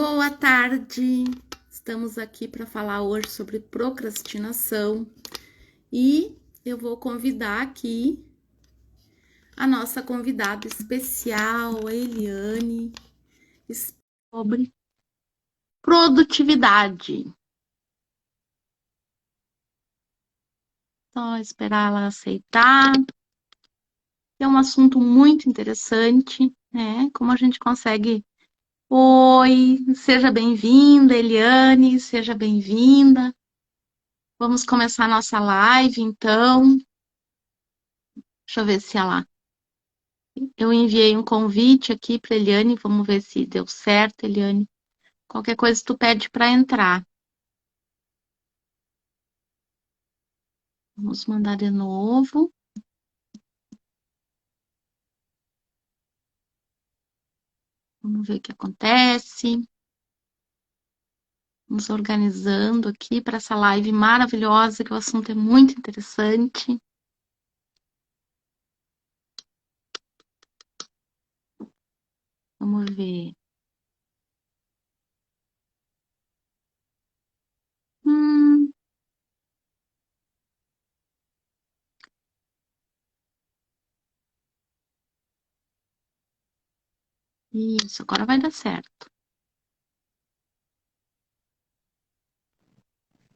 Boa tarde! Estamos aqui para falar hoje sobre procrastinação e eu vou convidar aqui a nossa convidada especial, a Eliane, sobre produtividade. Só esperar ela aceitar. É um assunto muito interessante, né? Como a gente consegue. Oi, seja bem-vinda, Eliane, seja bem-vinda. Vamos começar a nossa live, então. Deixa eu ver se ela. Eu enviei um convite aqui para Eliane, vamos ver se deu certo, Eliane. Qualquer coisa tu pede para entrar. Vamos mandar de novo. Vamos ver o que acontece. Vamos organizando aqui para essa live maravilhosa, que o assunto é muito interessante. Vamos ver. Hum, isso, agora vai dar certo.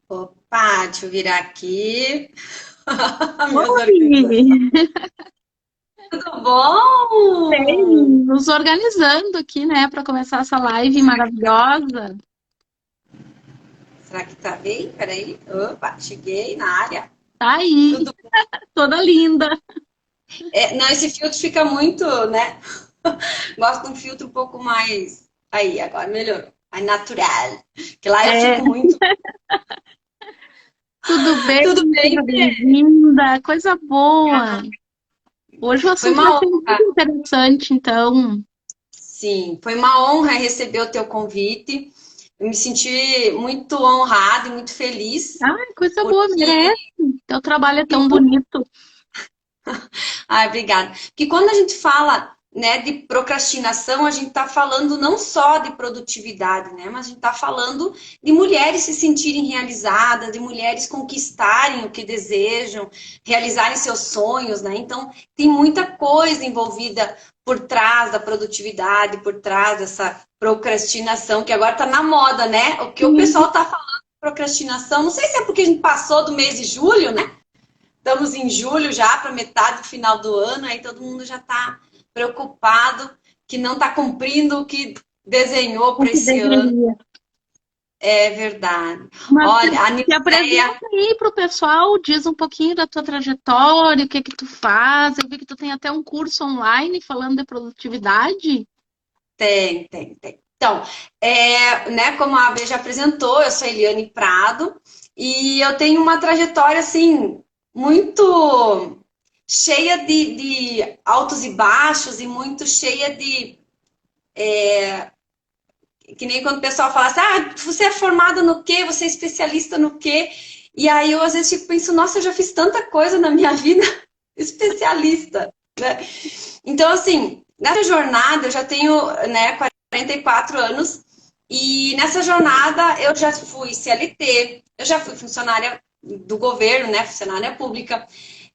Opa, deixa eu virar aqui. Minhas organizações. Oi! Tudo bom? Bem, nos organizando aqui, né, para começar essa live maravilhosa. Será que tá bem? Peraí. Opa, cheguei na área. Tá aí, Tudo toda linda. não, esse filtro fica muito, né? Gosto de um filtro um pouco mais. Aí, agora melhorou. Mais natural. Que lá eu É, fico muito. tudo bem, Tudo bem? seja bem-vinda, coisa boa. Hoje o Foi assunto vai uma ser muito honra. interessante, então. Sim, foi uma honra receber o teu convite. Eu me senti muito honrada e muito feliz, Ai, coisa boa, porque merece. Teu trabalho é tão bonito. Ai, obrigada. Porque quando a gente fala, né, de procrastinação, a gente está falando não só de produtividade, né, mas a gente está falando de mulheres se sentirem realizadas, de mulheres conquistarem o que desejam, realizarem seus sonhos, né? Então, tem muita coisa envolvida por trás da produtividade, por trás dessa procrastinação, que agora está na moda, né? O que o Sim, pessoal está falando de procrastinação, não sei se é porque a gente passou do mês de julho, né? Estamos em julho já, para metade do final do ano, aí todo mundo já está preocupado que não está cumprindo o que desenhou o para que esse ano. deveria. É verdade. Mas Olha, a te apresenta Nilceia aí pro pessoal, diz um pouquinho da tua trajetória, o que que tu faz. Eu vi que tu tem até um curso online falando de produtividade. tem. Então, né, como a B já apresentou, eu sou Eliane Prado e eu tenho uma trajetória assim muito cheia de altos e baixos e muito cheia de que nem quando o pessoal fala assim, você é formada no quê? Você é especialista no quê? E aí eu às vezes tipo, penso, nossa, eu já fiz tanta coisa na minha vida, especialista, né? Então, assim, nessa jornada eu já tenho, né, 44 anos e nessa jornada eu já fui CLT, eu já fui funcionária do governo, né, funcionária pública,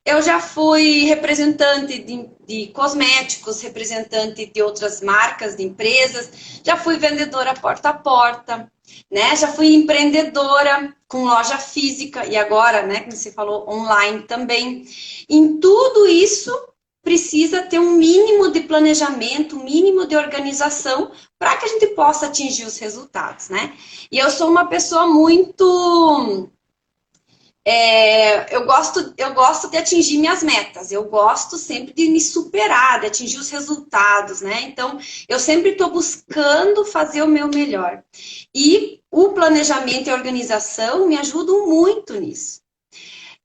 eu já fui representante de cosméticos, representante de outras marcas, de empresas, já fui vendedora porta a porta, né? Já fui empreendedora com loja física e agora, né, como você falou, online também. Em tudo isso precisa ter um mínimo de planejamento, um mínimo de organização para que a gente possa atingir os resultados, né? E eu sou uma pessoa muito eu gosto de atingir minhas metas, eu gosto sempre de me superar, de atingir os resultados, né? Então, eu sempre estou buscando fazer o meu melhor. E o planejamento e a organização me ajudam muito nisso.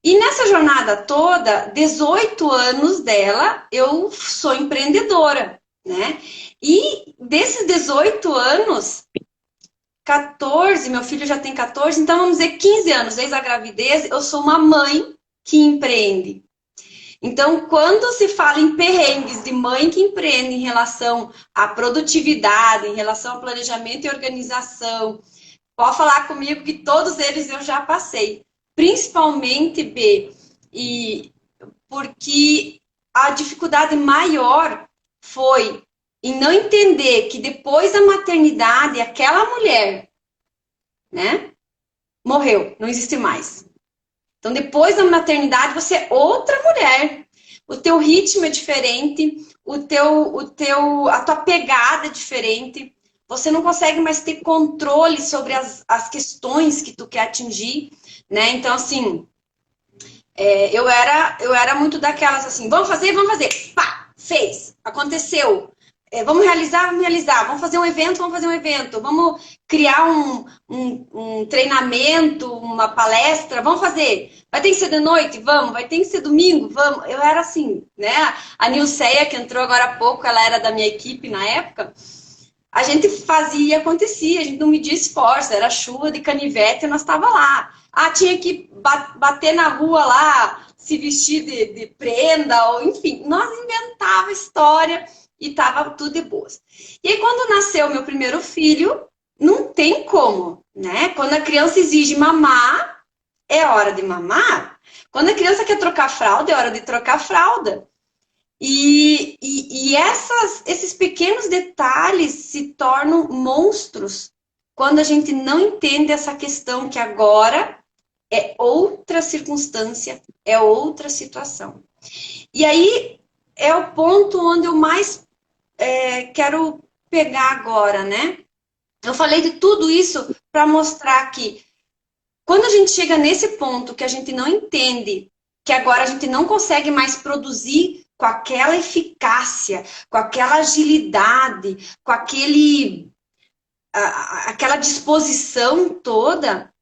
E nessa jornada toda, 18 anos dela, eu sou empreendedora, né? E desses 18 anos, 14, meu filho já tem 14, então vamos dizer 15 anos desde a gravidez, eu sou uma mãe que empreende. Então, quando se fala em perrengues de mãe que empreende em relação à produtividade, em relação ao planejamento e organização, pode falar comigo que todos eles eu já passei. Principalmente, B, e porque a dificuldade maior foi em não entender que depois da maternidade, aquela mulher, né, morreu, não existe mais. Então, depois da maternidade, você é outra mulher. O teu ritmo é diferente, a tua pegada é diferente. Você não consegue mais ter controle sobre as questões que tu quer atingir, né? Então, assim, eu era muito daquelas assim, vamos fazer, pá, fez, aconteceu. Vamos realizar, vamos fazer um evento, vamos criar um treinamento, uma palestra, vamos fazer. Vai ter que ser de noite? Vamos. Vai ter que ser domingo? Vamos. Eu era assim, né? A Nilceia, que entrou agora há pouco, ela era da minha equipe na época. A gente fazia e acontecia, a gente não media esforço, era chuva de canivete e nós estava lá. Ah, tinha que bater na rua lá, se vestir de prenda, ou enfim, nós inventava história e tava tudo de boas. E aí, quando nasceu meu primeiro filho, não tem como, né? Quando a criança exige mamar, é hora de mamar. Quando a criança quer trocar fralda, é hora de trocar fralda. E esses pequenos detalhes se tornam monstros quando a gente não entende essa questão que agora é outra circunstância, é outra situação. E aí é o ponto onde eu mais quero pegar agora, né? Eu falei de tudo isso para mostrar que quando a gente chega nesse ponto que a gente não entende que agora a gente não consegue mais produzir com aquela eficácia, com aquela agilidade, com aquela disposição toda,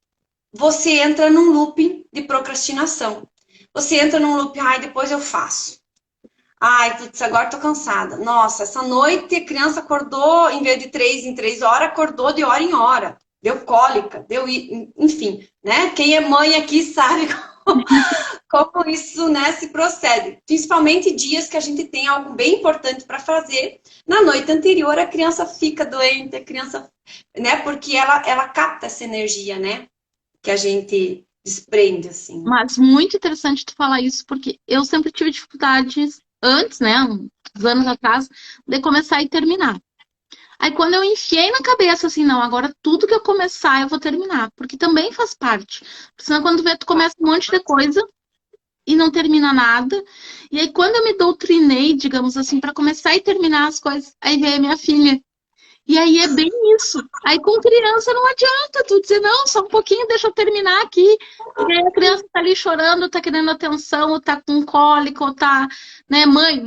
você entra num looping de procrastinação. Você entra num loop, ai, depois eu faço. Ai, putz, agora tô cansada. Nossa, essa noite a criança acordou, em vez de 3 em 3 horas, acordou de hora em hora. Deu cólica, enfim, né? Quem é mãe aqui sabe como isso, né, se procede. Principalmente dias que a gente tem algo bem importante para fazer. Na noite anterior, a criança fica doente, a criança, né, porque ela capta essa energia, né, que a gente desprende, assim. Mas muito interessante tu falar isso, porque eu sempre tive dificuldades antes, né, uns anos atrás, de começar e terminar. Aí quando eu enfiei na cabeça assim, não, agora tudo que eu começar eu vou terminar, porque também faz parte. Porque senão quando vê, tu começa um monte de coisa e não termina nada. E aí quando eu me doutrinei, digamos assim, para começar e terminar as coisas, aí veio a minha filha. E aí é bem isso. Aí com criança não adianta tu dizer, não, só um pouquinho, deixa eu terminar aqui. E aí a criança tá ali chorando, tá querendo atenção, ou tá com cólica, ou tá, né, mãe.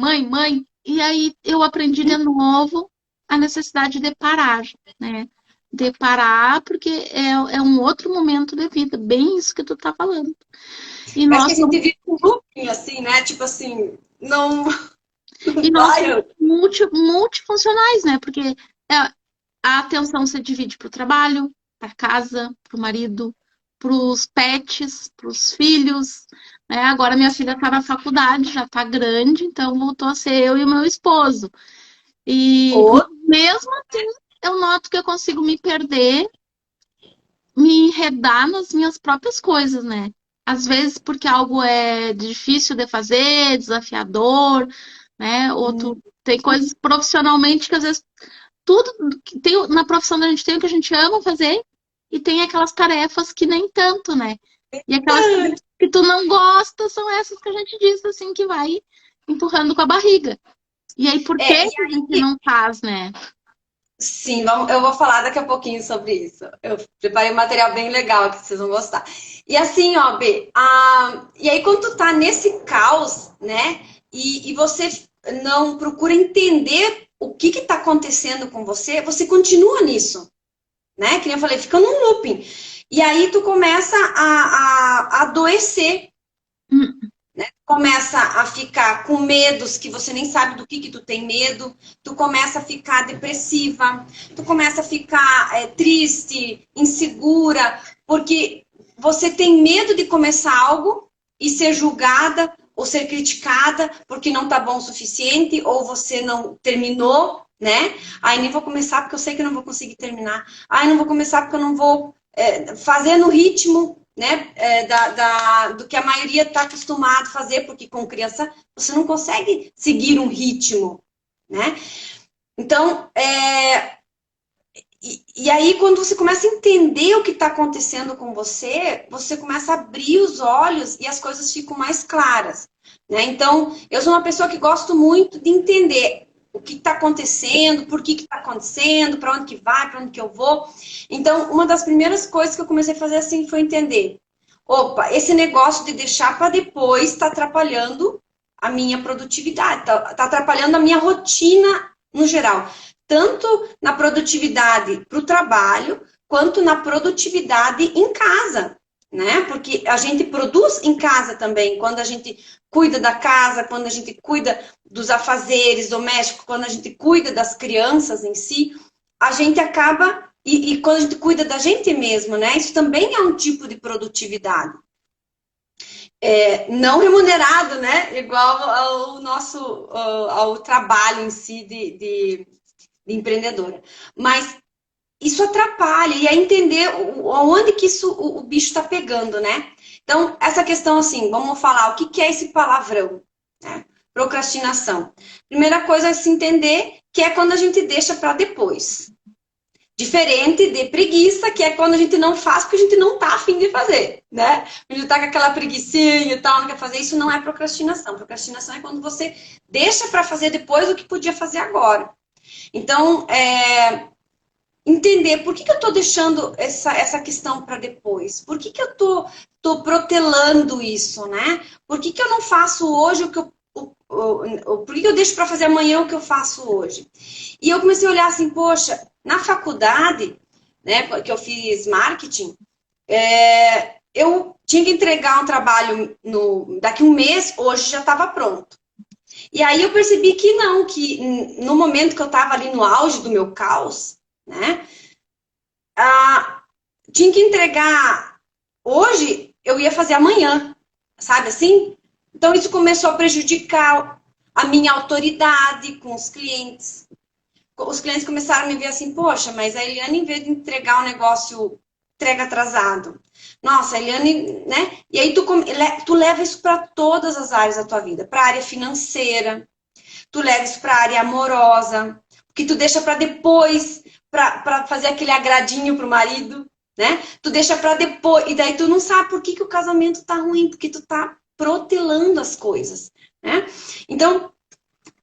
E aí eu aprendi de novo a necessidade de parar, né? De parar, porque é um outro momento de vida, bem isso que tu tá falando. E Parece que nós a gente vive um looping, assim, né? Tipo assim, não E nós vai. somos multifuncionais, né? Porque a atenção se divide para o trabalho, para casa, para o marido, para os pets, para os filhos, né? Agora minha filha está na faculdade, já está grande, então voltou a ser eu e o meu esposo. E Outro, mesmo assim, eu noto que eu consigo me perder, me enredar nas minhas próprias coisas, né? Às vezes porque algo é difícil de fazer, desafiador, né? Outro tem coisas profissionalmente que às vezes tudo que tem na profissão da gente tem o que a gente ama fazer e tem aquelas tarefas que nem tanto, né? E aquelas tarefas que tu não gosta são essas que a gente diz assim que vai empurrando com a barriga. E aí por que e que a gente não faz, né? sim, eu vou falar daqui a pouquinho sobre isso. Eu preparei um material bem legal que vocês vão gostar. E assim, ó, B, e aí quando tu tá nesse caos, né, e você não procura entender o que que tá acontecendo com você, você continua nisso, né? Que nem eu falei, fica num looping. E aí tu começa a adoecer, Hum, começa a ficar com medos que você nem sabe do que tu tem medo, tu começa a ficar depressiva, tu começa a ficar triste, insegura, porque você tem medo de começar algo e ser julgada ou ser criticada porque não tá bom o suficiente, ou você não terminou, né? Aí nem vou começar porque eu sei que eu não vou conseguir terminar. Aí não vou começar porque eu não vou fazer no ritmo, né, do que a maioria está acostumado a fazer, porque com criança você não consegue seguir um ritmo, né? Então, e aí, quando você começa a entender o que está acontecendo com você, você começa a abrir os olhos e as coisas ficam mais claras, né? Então, eu sou uma pessoa que gosto muito de entender o que está acontecendo, por que está acontecendo, para onde que vai, para onde que eu vou. Então, uma das primeiras coisas que eu comecei a fazer assim foi entender: opa, esse negócio de deixar para depois está atrapalhando a minha produtividade, está atrapalhando a minha rotina no geral. Tanto na produtividade para o trabalho, quanto na produtividade em casa, né? Porque a gente produz em casa também, quando a gente cuida da casa, quando a gente cuida dos afazeres domésticos, quando a gente cuida das crianças em si, a gente acaba, e quando a gente cuida da gente mesmo, né? Isso também é um tipo de produtividade. Não remunerado, né? Igual ao nosso, ao trabalho em si de empreendedora. Mas isso atrapalha, e é entender onde que isso, o bicho está pegando, né? Então, essa questão assim, vamos falar, o que é esse palavrão? Né? Procrastinação. Primeira coisa é se entender que é quando a gente deixa para depois. Diferente de preguiça, que é quando a gente não faz porque a gente não tá afim de fazer, né? A gente tá com aquela preguicinha e tal, não quer fazer. Isso não é procrastinação. Procrastinação é quando você deixa para fazer depois o que podia fazer agora. Então, entender por que eu estou deixando essa questão para depois? Por que eu tô protelando isso, né? Por que eu não faço hoje o que por que eu deixo para fazer amanhã o que eu faço hoje? E eu comecei a olhar assim, poxa, na faculdade, né, que eu fiz marketing, eu tinha que entregar um trabalho daqui a um mês, hoje já estava pronto. E aí eu percebi que não, que no momento que eu estava ali no auge do meu caos, né, tinha que entregar hoje, eu ia fazer amanhã, sabe assim? Então isso começou a prejudicar a minha autoridade com os clientes. Os clientes começaram a me ver assim, poxa, mas a Eliane, em vez de entregar um negócio, entrega atrasado. Nossa, a Eliane, né? E aí tu leva isso para todas as áreas da tua vida, para a área financeira, tu leva isso para a área amorosa, que tu deixa para depois, para fazer aquele agradinho pro marido, né? Tu deixa para depois, e daí tu não sabe por que o casamento tá ruim, porque tu tá protelando as coisas, né? Então,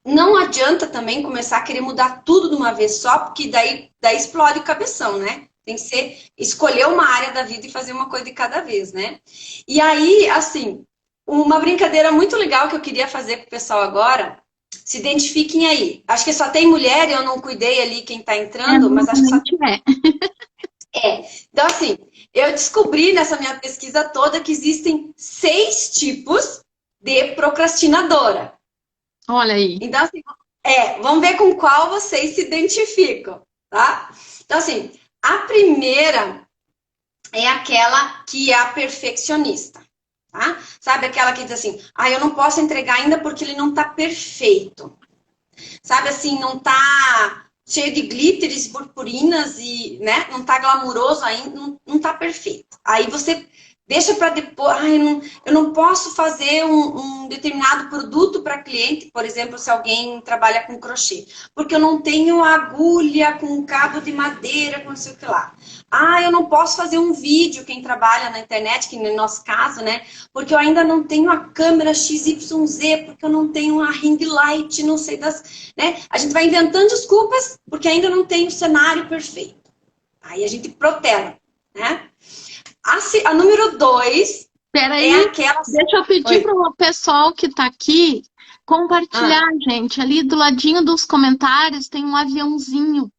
não adianta também começar a querer mudar tudo de uma vez só, porque daí explode o cabeção, né? Tem que escolher uma área da vida e fazer uma coisa de cada vez, né? E aí, assim, uma brincadeira muito legal que eu queria fazer com o pessoal agora, se identifiquem aí. Acho que só tem mulher, eu não cuidei ali quem tá entrando, mas acho que só é. Então, assim, eu descobri nessa minha pesquisa toda que existem 6 tipos de procrastinadora. Olha aí. Então, assim, vamos ver com qual vocês se identificam, tá? Então, assim, a primeira é aquela que é a perfeccionista, tá? Sabe aquela que diz assim, eu não posso entregar ainda porque ele não tá perfeito. Sabe assim, não tá cheio de glitters, purpurinas e, né, não tá glamuroso ainda, não tá perfeito. Aí você deixa para depois, eu não posso fazer um determinado produto para cliente, por exemplo, se alguém trabalha com crochê, porque eu não tenho agulha com cabo de madeira, com não sei o que lá. Eu não posso fazer um vídeo, quem trabalha na internet, que no nosso caso, né, porque eu ainda não tenho a câmera XYZ, porque eu não tenho a ring light, não sei né, a gente vai inventando desculpas, porque ainda não tem o cenário perfeito. Aí a gente protela, né? A número 2 é aquela... Deixa eu pedir para o pessoal que está aqui compartilhar, gente. Ali do ladinho dos comentários tem um aviãozinho.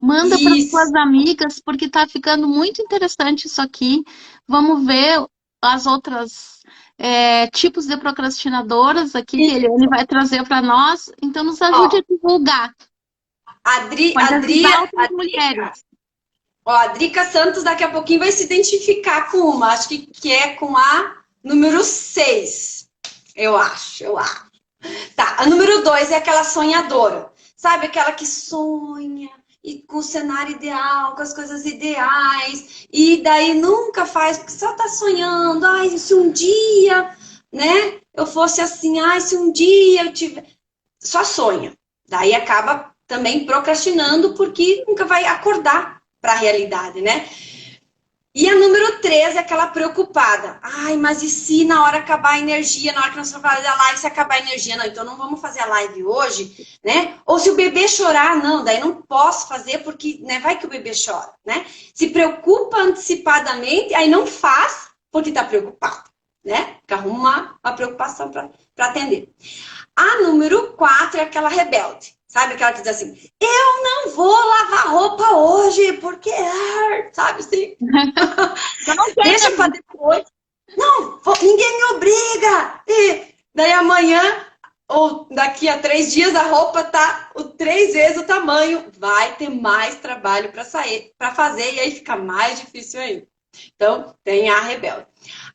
Manda para suas amigas, porque está ficando muito interessante isso aqui. Vamos ver as outras tipos de procrastinadoras aqui que ele vai trazer para nós. Então, nos ajude a divulgar. A Drica Santos daqui a pouquinho vai se identificar com uma. Acho que é com a número 6. Eu acho, eu acho. Tá, a número 2 é aquela sonhadora. Sabe, aquela que sonha e com o cenário ideal, com as coisas ideais, e daí nunca faz, porque só tá sonhando. Ai, se um dia, né, eu fosse assim, ai, se um dia eu tiver. Só sonha. Daí acaba também procrastinando, porque nunca vai acordar para a realidade, né? E a número 3 é aquela preocupada. Ai, mas e se na hora acabar a energia, na hora que nós vamos fazer a live, se acabar a energia? Não, então não vamos fazer a live hoje, né? Ou se o bebê chorar, não, daí não posso fazer porque, né, vai que o bebê chora, né? Se preocupa antecipadamente, aí não faz porque está preocupado, né? Porque arruma uma preocupação para atender. A número 4 é aquela rebelde. Sabe aquela que diz assim, eu não vou lavar roupa hoje, porque, sabe assim? Deixa para depois. Não, ninguém me obriga. E daí amanhã, ou daqui a 3 dias, a roupa tá 3 vezes o tamanho. Vai ter mais trabalho para sair, para fazer, e aí fica mais difícil ainda. Então, tem a rebelde.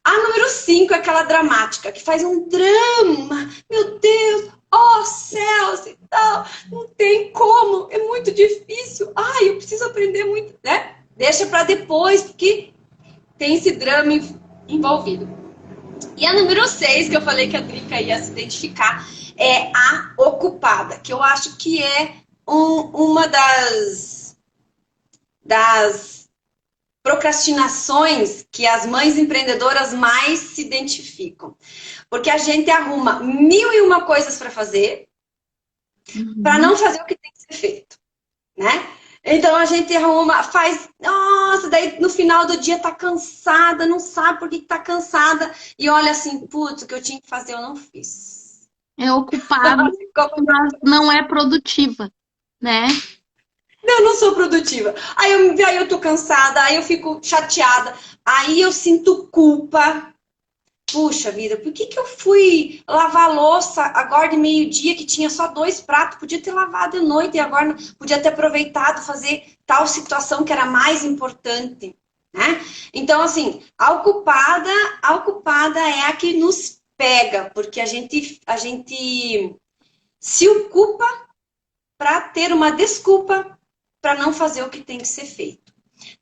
A número 5 é aquela dramática, que faz um drama. Meu Deus, oh céus e tal. Não tem como, é muito difícil. Ai, eu preciso aprender muito, né? Deixa para depois, porque tem esse drama envolvido. E a número 6, que eu falei que a Drica ia se identificar, é a ocupada, que eu acho que é uma das procrastinações que as mães empreendedoras mais se identificam. Porque a gente arruma 1001 coisas para fazer, para não fazer o que tem que ser feito, né? Então a gente arruma, faz, nossa, daí no final do dia tá cansada, não sabe por que tá cansada, e olha assim, putz, o que eu tinha que fazer eu não fiz. É ocupada, mas não é produtiva, né? Eu não sou produtiva. Aí eu tô cansada, aí eu fico chateada, aí eu sinto culpa. Puxa vida, por que eu fui lavar a louça agora de meio-dia, que tinha só 2 pratos? Podia ter lavado de noite e agora podia ter aproveitado fazer tal situação que era mais importante, né? Então, assim, a ocupada é a que nos pega, porque a gente se ocupa para ter uma desculpa para não fazer o que tem que ser feito.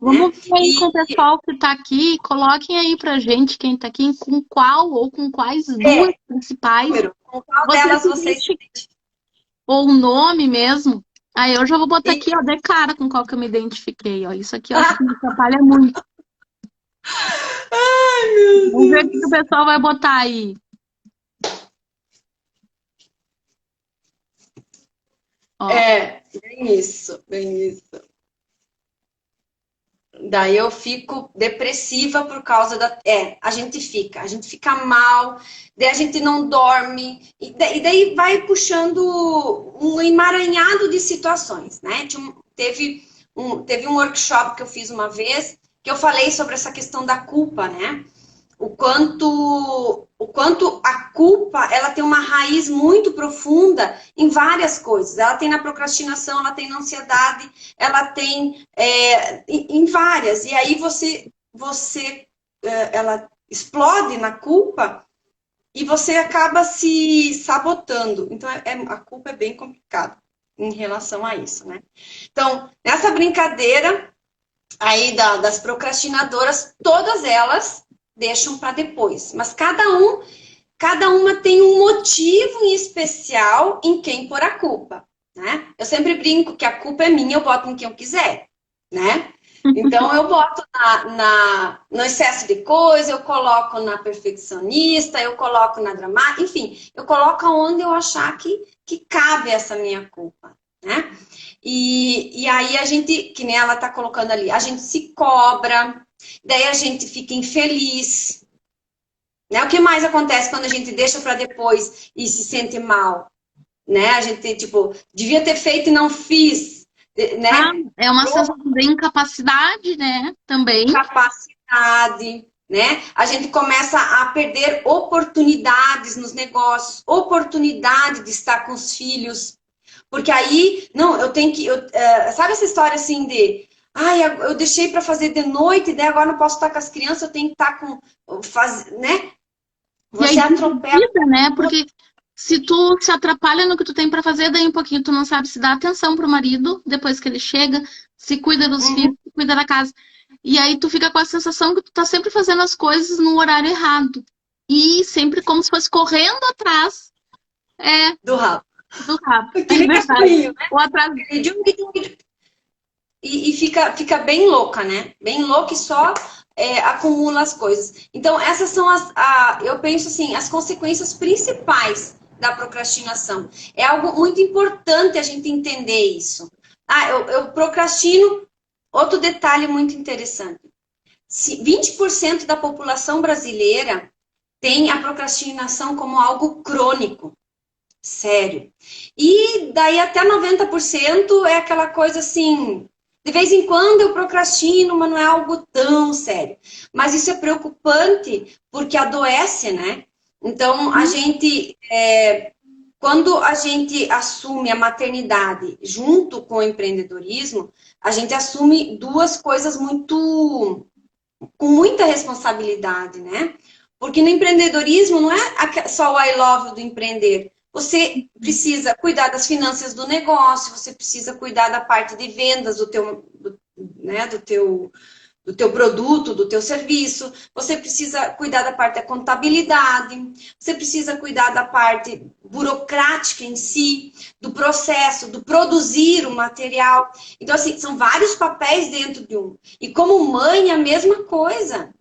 Vamos Né? ver aí com o pessoal que está aqui, coloquem aí pra gente quem está aqui, com qual ou com quais duas principais Com qual você delas se vocês identifica, ou o nome mesmo. Aí eu já vou botar aqui, ó, de cara com qual que eu me identifiquei, ó. Isso aqui eu acho que me atrapalha muito. Ai, meu Vamos ver o Deus. que o pessoal vai botar aí. Ó. Bem isso, bem isso. Daí eu fico depressiva por causa da. A gente fica mal, daí a gente não dorme, e daí vai puxando um emaranhado de situações, né? Teve um workshop que eu fiz uma vez, que eu falei sobre essa questão da culpa, né? O quanto a culpa ela tem uma raiz muito profunda em várias coisas. Ela tem na procrastinação, ela tem na ansiedade, ela tem em várias. E aí ela explode na culpa e você acaba se sabotando. Então a culpa é bem complicada em relação a isso, né? Então, nessa brincadeira aí das procrastinadoras, todas elas deixam para depois. Mas cada uma tem um motivo em especial em quem pôr a culpa, né? Eu sempre brinco que a culpa é minha, eu boto em quem eu quiser, né? Então eu boto no excesso de coisa, eu coloco na perfeccionista, eu coloco na dramática, enfim, eu coloco onde eu achar que cabe essa minha culpa, né? E aí a gente, que nem ela tá colocando ali, a gente se cobra, daí a gente fica infeliz. Né? O que mais acontece quando a gente deixa para depois e se sente mal? Né? A gente, tipo, devia ter feito e não fiz. Né? É uma sensação de incapacidade, né? Também. Capacidade. Né? A gente começa a perder oportunidades nos negócios, oportunidade de estar com os filhos. Porque aí, não, eu tenho que. Sabe essa história assim de. Ai, eu deixei para fazer de noite, daí agora não posso estar com as crianças, eu tenho que estar com. Né? E aí Você atropela. vida, né? Porque se tu se atrapalha no que tu tem pra fazer, daí um pouquinho tu não sabe se dá atenção pro marido depois que ele chega, se cuida dos Uhum. filhos, se cuida da casa. E aí tu fica com a sensação que tu tá sempre fazendo as coisas no horário errado. E sempre como se fosse correndo atrás, Do rabo. do rabo. Que É nem verdade. cachorrinho, né? Ou atrás. E fica bem louca, né? Bem louca e só acumula as coisas. Então, essas são eu penso assim, as consequências principais da procrastinação. É algo muito importante a gente entender isso. Eu procrastino. Outro detalhe muito interessante. 20% da população brasileira tem a procrastinação como algo crônico. Sério. E daí até 90% é aquela coisa assim, de vez em quando eu procrastino, mas não é algo tão sério. Mas isso é preocupante porque adoece, né? Então, quando a gente assume a maternidade junto com o empreendedorismo, a gente assume duas coisas com muita responsabilidade, né? Porque no empreendedorismo não é só o I love do empreender. Você precisa cuidar das finanças do negócio, você precisa cuidar da parte de vendas né, do teu produto, do teu serviço, você precisa cuidar da parte da contabilidade, você precisa cuidar da parte burocrática em si, do processo, do produzir o material. Então, assim, são vários papéis dentro de um. E como mãe, a mesma coisa.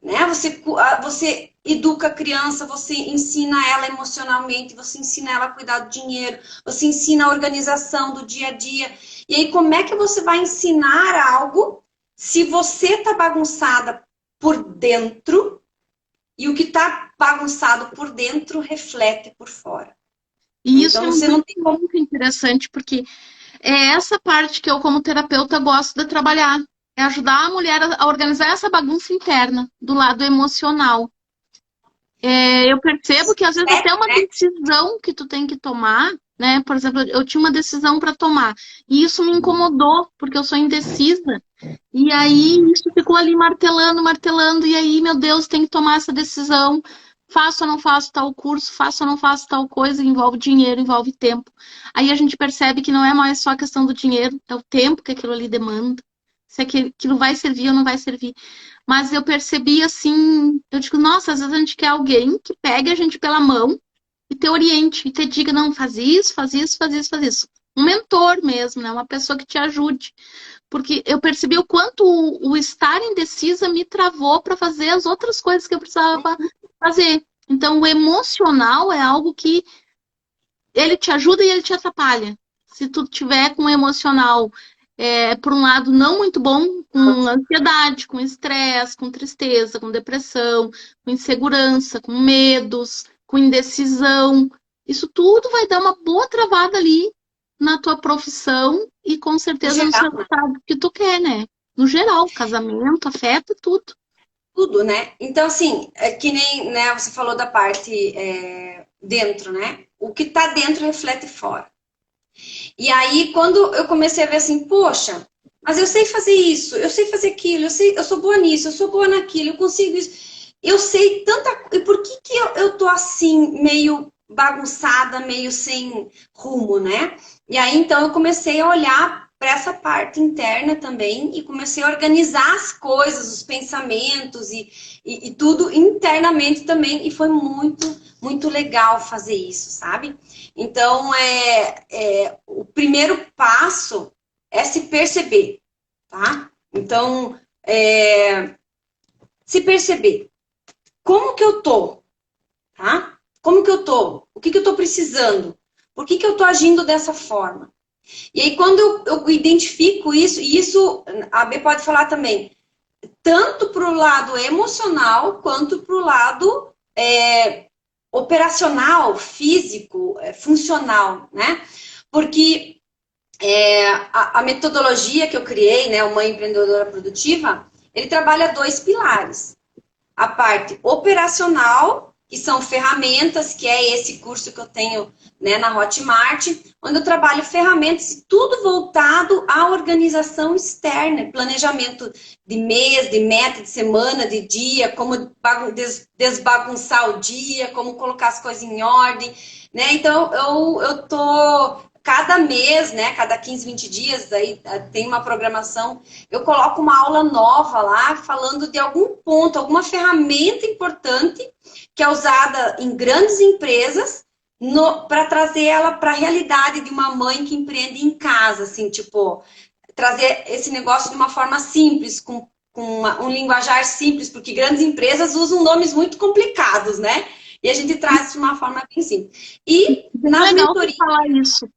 Né? Você educa a criança, você ensina ela emocionalmente, você ensina ela a cuidar do dinheiro, você ensina a organização do dia a dia. E aí, como é que você vai ensinar algo se você está bagunçada por dentro e o que está bagunçado por dentro reflete por fora? E isso Então, é um você não tem como. muito interessante, porque é essa parte que eu, como terapeuta, gosto de trabalhar. É ajudar a mulher a organizar essa bagunça interna, do lado emocional. Eu percebo que às vezes até uma decisão que tu tem que tomar, né? Por exemplo, eu tinha uma decisão para tomar e isso me incomodou porque eu sou indecisa. E aí isso ficou ali martelando, martelando e aí, meu Deus, tem que tomar essa decisão. Faço ou não faço tal curso, faço ou não faço tal coisa, envolve dinheiro, envolve tempo. Aí a gente percebe que não é mais só a questão do dinheiro, é o tempo que aquilo ali demanda. Se aquilo vai servir ou não vai servir. Mas eu percebi assim, eu digo, nossa, às vezes a gente quer alguém que pegue a gente pela mão e te oriente, e te diga, não, faz isso, faz isso, faz isso, faz isso. Um mentor mesmo, né? Uma pessoa que te ajude. Porque eu percebi o quanto o estar indecisa me travou para fazer as outras coisas que eu precisava fazer. Então, o emocional é algo que ele te ajuda e ele te atrapalha. Se tu tiver com o emocional, por um lado, não muito bom, com ansiedade, com estresse, com tristeza, com depressão, com insegurança, com medos, com indecisão, isso tudo vai dar uma boa travada ali na tua profissão e com No certeza nos geral, né? resultados que tu quer, né? No geral, casamento afeta tudo. Tudo, né? Então, assim, é que nem, né, você falou da parte dentro, né? O que tá dentro reflete fora. E aí, quando eu comecei a ver assim, poxa, mas eu sei fazer isso, eu sei fazer aquilo, eu sou boa nisso, eu sou boa naquilo, eu consigo isso. Eu sei tanta. E por que eu tô assim, meio bagunçada, meio sem rumo, né? E aí, então, eu comecei a olhar para essa parte interna também e comecei a organizar as coisas, os pensamentos e tudo internamente também. E foi muito, muito legal fazer isso, sabe? Então, o primeiro passo é se perceber, tá? Então, se perceber. Como que eu tô, tá? Como que eu tô? O que que eu tô precisando? Por que que eu tô agindo dessa forma? E aí, quando eu identifico isso, e isso a B pode falar também, tanto para o lado emocional, quanto para o lado operacional, físico, funcional, né? Porque a metodologia que eu criei, né, uma empreendedora produtiva, ele trabalha dois pilares. A parte operacional, que são ferramentas, que é esse curso que eu tenho, né, na Hotmart, onde eu trabalho ferramentas, tudo voltado à organização externa, planejamento de mês, de meta, de semana, de dia, como desbagunçar o dia, como colocar as coisas em ordem, né? Então, eu tô cada mês, né, cada 15, 20 dias, aí tem uma programação, eu coloco uma aula nova lá, falando de algum ponto, alguma ferramenta importante que é usada em grandes empresas para trazer ela para a realidade de uma mãe que empreende em casa, assim, tipo, trazer esse negócio de uma forma simples, com um linguajar simples, porque grandes empresas usam nomes muito complicados, né? E a gente traz de uma forma bem simples. E Bem nas legal tu mentorias... falar isso.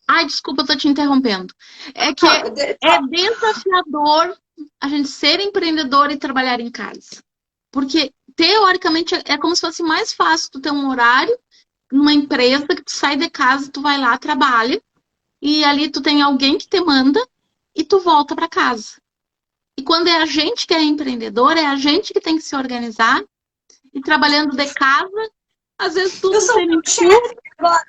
Ai, desculpa, eu tô te interrompendo. É que Não, é desafiador a gente ser empreendedor e trabalhar em casa. Porque, teoricamente, é como se fosse mais fácil tu ter um horário numa empresa que tu sai de casa, tu vai lá, trabalha, e ali tu tem alguém que te manda e tu volta para casa. E quando é a gente que é empreendedor, é a gente que tem que se organizar e trabalhando de casa, às vezes eu tudo sou semi chefe agora.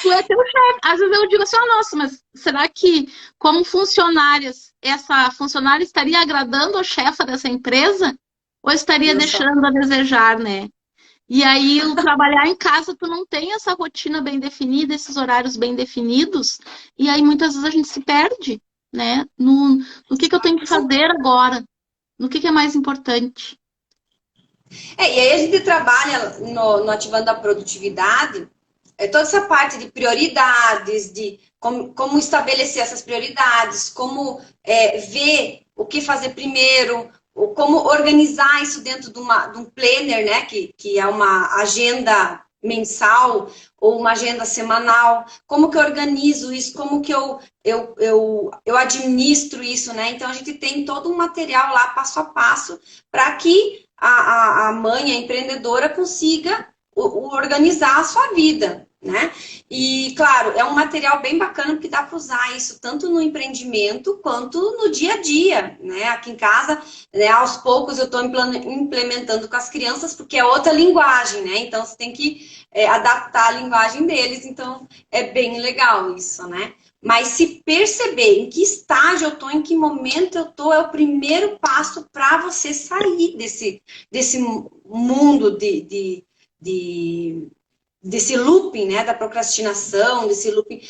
tu é teu chefe. Às vezes eu digo assim, nossa, mas será que como funcionárias, essa funcionária estaria agradando a chefa dessa empresa? Ou estaria Eu sou. deixando a desejar, né? E aí, o trabalhar em casa, tu não tem essa rotina bem definida, esses horários bem definidos, e aí muitas vezes a gente se perde, né? No que eu tenho que fazer agora, no que é mais importante. E aí a gente trabalha no Ativando a Produtividade, toda essa parte de prioridades, de como estabelecer essas prioridades, como ver o que fazer primeiro, como organizar isso dentro de um planner, né? Que é uma agenda mensal ou uma agenda semanal, como que eu organizo isso, como que eu administro isso, né? Então a gente tem todo um material lá, passo a passo, para que a mãe, a empreendedora, consiga organizar a sua vida, né? E, claro, é um material bem bacana porque dá para usar isso tanto no empreendimento quanto no dia a dia, né? Aqui em casa, né, aos poucos eu estou implementando com as crianças porque é outra linguagem, né? Então você tem que adaptar a linguagem deles, então é bem legal isso, né? Mas se perceber em que estágio eu estou, em que momento eu estou, é o primeiro passo para você sair desse mundo desse looping, né, da procrastinação, desse looping,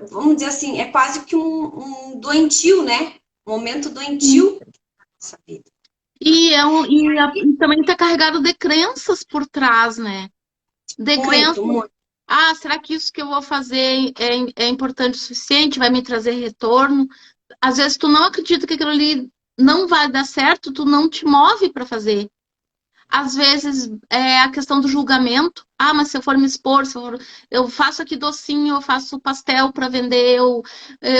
vamos dizer assim, é quase que um doentio, né? Um momento doentio da nossa vida. E também está carregado de crenças por trás, né? De crenças. Muito, muito. Ah, será que isso que eu vou fazer é importante o suficiente? Vai me trazer retorno? Às vezes tu não acredita que aquilo ali não vai dar certo, tu não te move para fazer. Às vezes é a questão do julgamento. Ah, mas se eu for me expor, eu faço aqui docinho, eu faço pastel para vender, eu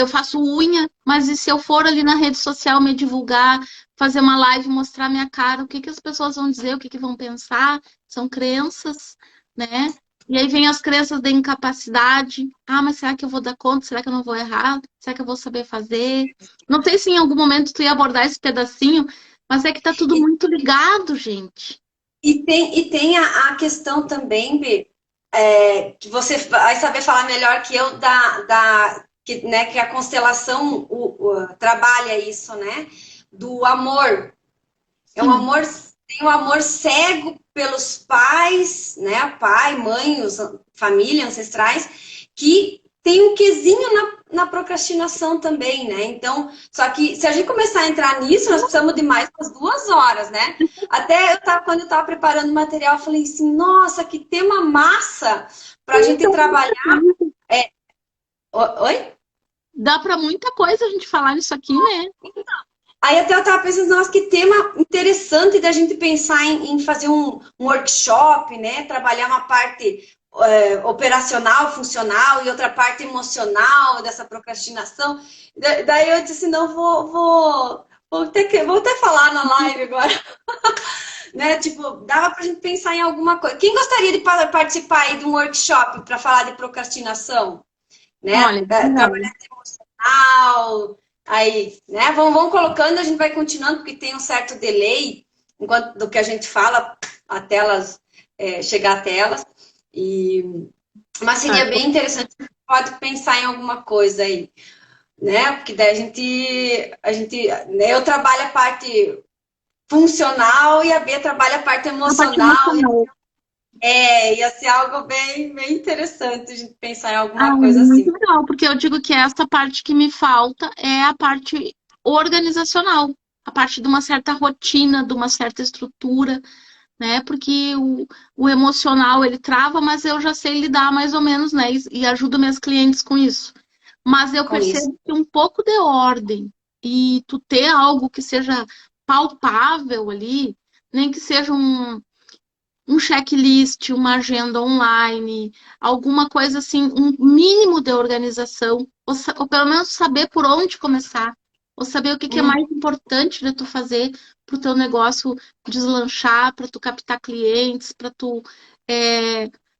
faço unha, mas e se eu for ali na rede social me divulgar, fazer uma live, mostrar minha cara, o que que as pessoas vão dizer, o que que vão pensar? São crenças, né? E aí vem as crenças da incapacidade. Ah, mas será que eu vou dar conta? Será que eu não vou errar? Será que eu vou saber fazer? Não sei se em algum momento tu ia abordar esse pedacinho, mas é que tá tudo muito ligado, gente. E tem a questão também, Bê, que você vai saber falar melhor que eu que a constelação trabalha isso, né? Do amor. É um Sim. amor, tem um amor cego pelos pais, né? Pai, mãe, família, ancestrais, que tem um quesinho na procrastinação também, né? Então, só que se a gente começar a entrar nisso, nós precisamos de mais umas 2 horas, né? Até quando eu estava preparando o material, eu falei assim, nossa, que tema massa para a gente Então, trabalhar. Oi? dá para muita coisa a gente falar nisso aqui, né? Aí até eu estava pensando, nossa, que tema interessante da gente pensar em fazer um workshop, né? Trabalhar uma parte operacional, funcional e outra parte emocional dessa procrastinação. Daí eu disse, não, vou até falar na live agora. Né? Tipo, dava pra gente pensar em alguma coisa. Quem gostaria de participar aí de um workshop para falar de procrastinação? Né? Olha, não. Trabalhar emocional, aí, né? Vamos colocando, a gente vai continuando, porque tem um certo delay. enquanto do que a gente fala até elas chegar até elas. Mas seria bem interessante, você pode pensar em alguma coisa aí, né? Porque daí né, eu trabalho a parte funcional e a B trabalha a parte Na parte emocional. emocional. Ia ser algo bem, bem interessante a gente pensar em Ah, alguma coisa muito assim. legal, porque eu digo que essa parte que me falta é a parte organizacional, a parte de uma certa rotina, de uma certa estrutura, né? Porque o emocional ele trava, mas eu já sei lidar mais ou menos, né? E ajudo meus clientes com isso. Mas eu Com isso. percebo que um pouco de ordem e tu ter algo que seja palpável ali, nem que seja um checklist, uma agenda online, alguma coisa assim, um mínimo de organização, ou pelo menos saber por onde começar, ou saber o que que é mais importante de tu fazer para o teu negócio deslanchar, para tu captar clientes, para tu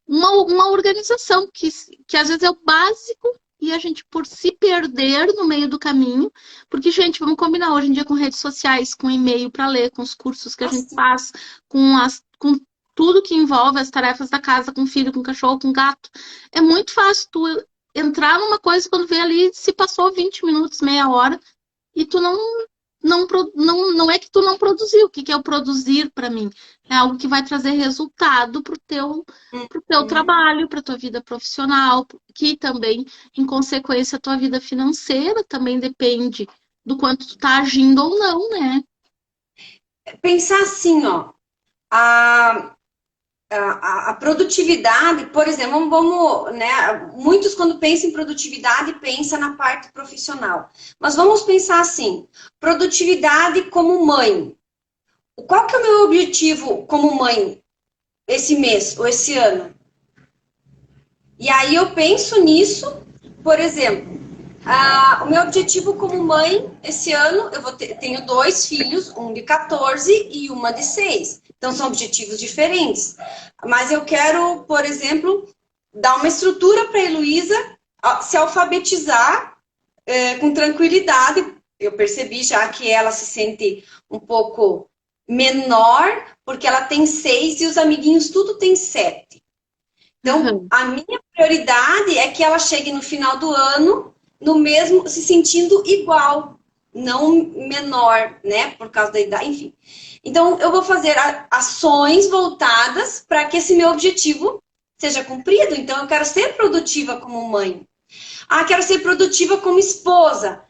uma organização que às vezes é o básico e a gente por se perder no meio do caminho, porque, gente, vamos combinar hoje em dia com redes sociais, com e-mail para ler, com os cursos que a gente Assim, faz, com tudo que envolve as tarefas da casa, com filho, com cachorro, com gato. É muito fácil tu entrar numa coisa quando vê ali, se passou 20 minutos, meia hora, e tu não é que tu não produziu. O que que é o produzir para mim? É algo que vai trazer resultado pro teu trabalho, para tua vida profissional, que também, em consequência, a tua vida financeira também depende do quanto tu tá agindo ou não, né? pensar assim, ó, a, a produtividade, por exemplo, né? Muitos quando pensam em produtividade pensam na parte profissional. Mas vamos pensar assim, produtividade como mãe. Qual que é o meu objetivo como mãe esse mês ou esse ano? E aí eu penso nisso, por exemplo, o meu objetivo como mãe esse ano, tenho 2 filhos, um de 14 e uma de 6. Então são objetivos diferentes. Mas eu quero, por exemplo, dar uma estrutura para a Heloísa se alfabetizar com tranquilidade. Eu percebi já que ela se sente um pouco menor, porque ela tem 6 e os amiguinhos tudo tem 7. Então, Uhum. a minha prioridade é que ela chegue no final do ano no mesmo, se sentindo igual, não menor, né? Por causa da idade, enfim. Então, eu vou fazer ações voltadas para que esse meu objetivo seja cumprido. Então, eu quero ser produtiva como mãe. Quero ser produtiva como esposa.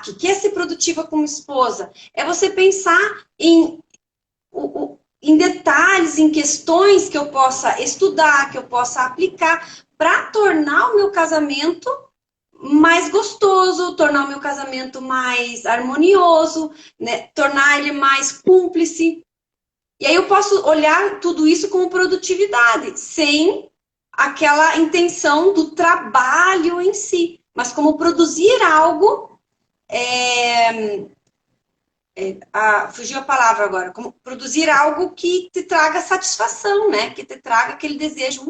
O que é ser produtiva como esposa? É você pensar em detalhes, em questões que eu possa estudar, que eu possa aplicar para tornar o meu casamento mais gostoso, tornar o meu casamento mais harmonioso, né? Tornar ele mais cúmplice. E aí eu posso olhar tudo isso como produtividade, sem aquela intenção do trabalho em si, mas como produzir algo fugiu a palavra agora, como produzir algo que te traga satisfação, né? Que te traga aquele desejo,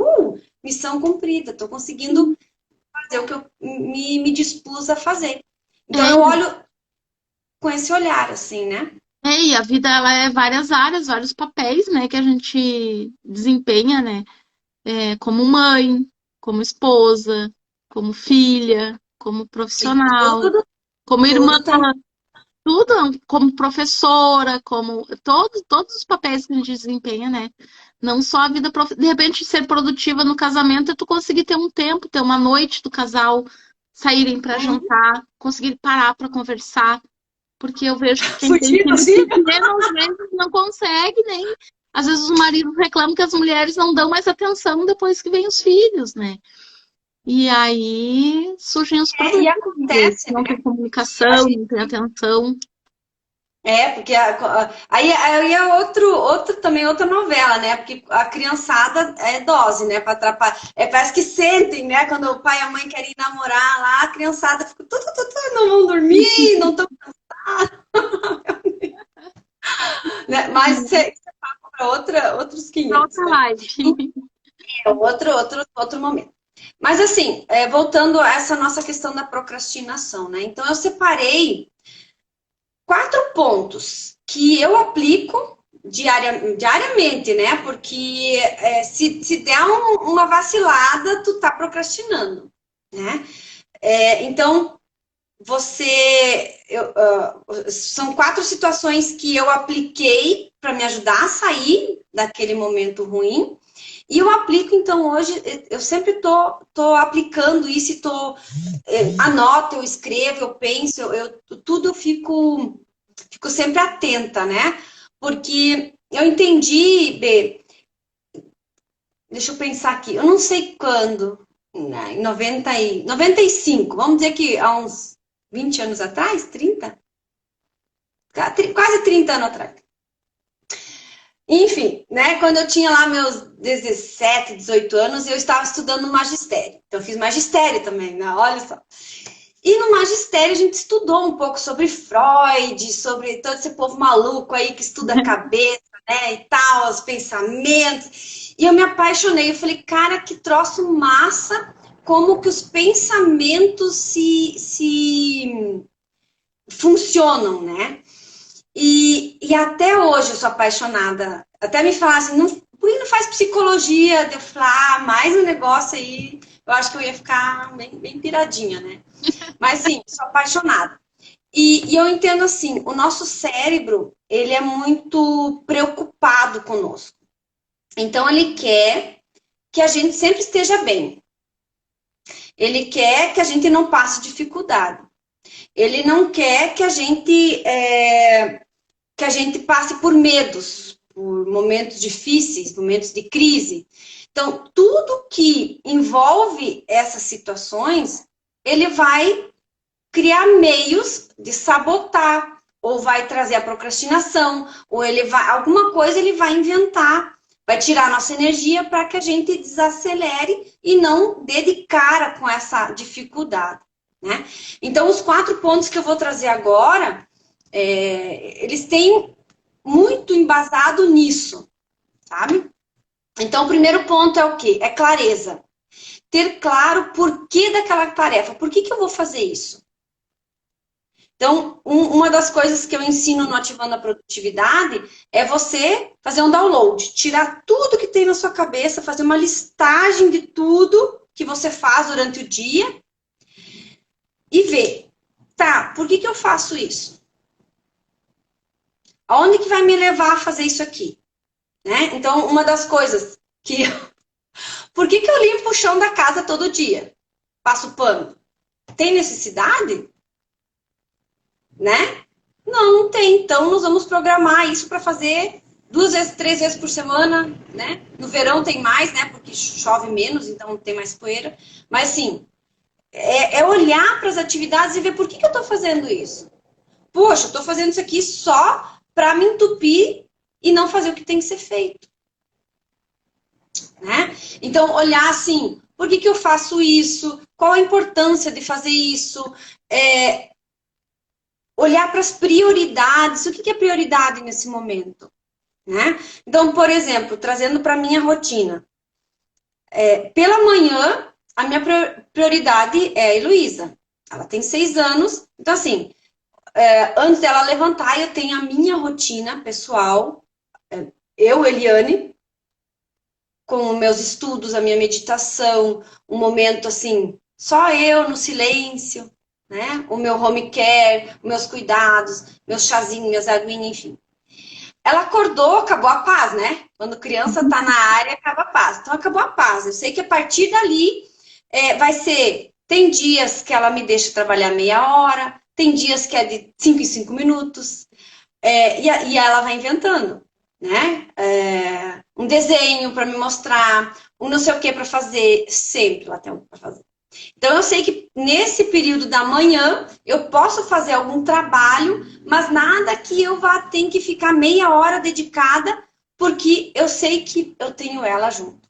missão cumprida, estou conseguindo fazer o que eu me dispus a fazer. Então eu É, olho com esse olhar, assim, né? e a vida ela é várias áreas, vários papéis, né, que a gente desempenha, né? Como mãe, como esposa, como filha, como E profissional, como irmã, tudo também. tudo, como professora, como todos os papéis que a gente desempenha, né? Não só a vida, de repente ser produtiva no casamento é tu conseguir ter um tempo, ter uma noite do casal, saírem para jantar, conseguir parar para conversar, porque eu vejo que quem tem Fugir filho dos filhos. pequeno às vezes não consegue nem. Às vezes os maridos reclamam que as mulheres não dão mais atenção depois que vêm os filhos, né? E aí surgem os E problemas, às vezes. acontece, Não né? tem A comunicação, gente não tem atenção. porque aí é também outra novela, né? Porque a criançada é dose, né? Para atrapalhar. Parece que sentem, né? Quando o pai e a mãe querem namorar lá, a criançada fica não vão dormir, não estão cansados, né? Mas isso é para outros Outra 500, né? live. É outro momento. Mas assim, voltando a essa nossa questão da procrastinação, né? Então eu separei 4 pontos que eu aplico, diariamente, né? Porque se der uma vacilada, tu tá procrastinando, né? Então, são 4 situações que eu apliquei para me ajudar a sair daquele momento ruim. E eu aplico, então, hoje, eu sempre tô aplicando isso e anoto, eu escrevo, eu penso, tudo eu fico sempre atenta, né? Porque eu entendi, B, deixa eu pensar aqui, eu não sei quando, né, em 95, vamos dizer que há uns 20 anos atrás, 30? Quase 30 anos atrás. Enfim, né, quando eu tinha lá meus 17, 18 anos, eu estava estudando magistério. Então, eu fiz magistério também, né? Olha só. E no magistério a gente estudou um pouco sobre Freud, sobre todo esse povo maluco aí que estuda a cabeça, né, e tal, os pensamentos. E eu me apaixonei, eu falei, cara, que troço massa, como que os pensamentos se funcionam, né? E até hoje eu sou apaixonada. Até me falar assim, por que não faz psicologia? Eu falar, mais um negócio aí, eu acho que eu ia ficar bem piradinha, né? Mas sim, sou apaixonada. E eu entendo assim, o nosso cérebro, ele é muito preocupado conosco. Então, ele quer que a gente sempre esteja bem. Ele quer que a gente não passe dificuldade. Ele não quer que a gente passe por medos, por momentos difíceis, momentos de crise. Então, tudo que envolve essas situações, ele vai criar meios de sabotar, ou vai trazer a procrastinação, ou alguma coisa ele vai inventar, vai tirar nossa energia para que a gente desacelere e não dê de cara com essa dificuldade, né? Então, os 4 pontos que eu vou trazer agora, eles têm muito embasado nisso, sabe? Então, o primeiro ponto é o quê? É clareza. Ter claro o porquê daquela tarefa. Por que eu vou fazer isso? Então, uma das coisas que eu ensino no Ativando a Produtividade é você fazer um download, tirar tudo que tem na sua cabeça, fazer uma listagem de tudo que você faz durante o dia e ver, tá, por que eu faço isso? Aonde que vai me levar a fazer isso aqui? Né? Então, uma das coisas que... Por que eu limpo o chão da casa todo dia? Passo pano. Tem necessidade? Né? Não tem. Então, nós vamos programar isso para fazer 2 vezes, 3 vezes por semana, né? No verão tem mais, né? Porque chove menos, então tem mais poeira. Mas, sim, é olhar para as atividades e ver por que eu estou fazendo isso. Poxa, eu estou fazendo isso aqui só para me entupir e não fazer o que tem que ser feito. Né? Então, olhar assim, por que eu faço isso? Qual a importância de fazer isso? Olhar para as prioridades. O que é prioridade nesse momento? Né? Então, por exemplo, trazendo para a minha rotina. Pela manhã, a minha prioridade é a Heloísa. Ela tem 6 anos. Então, assim, antes dela levantar, eu tenho a minha rotina pessoal. Eu, Eliane, com os meus estudos, a minha meditação, um momento assim, só eu no silêncio, né? O meu home care, meus cuidados, meus chazinhos, minhas aguinhas, enfim. Ela acordou, acabou a paz, né? Quando criança tá na área, acaba a paz. Então, acabou a paz. Eu sei que a partir dali vai ser... Tem dias que ela me deixa trabalhar meia hora, tem dias que é de 5 em 5 minutos, e ela vai inventando, né? Um desenho para me mostrar, um não sei o que para fazer, sempre ela tem algo para fazer. Então, eu sei que nesse período da manhã, eu posso fazer algum trabalho, mas nada que eu vá ter que ficar meia hora dedicada, porque eu sei que eu tenho ela junto.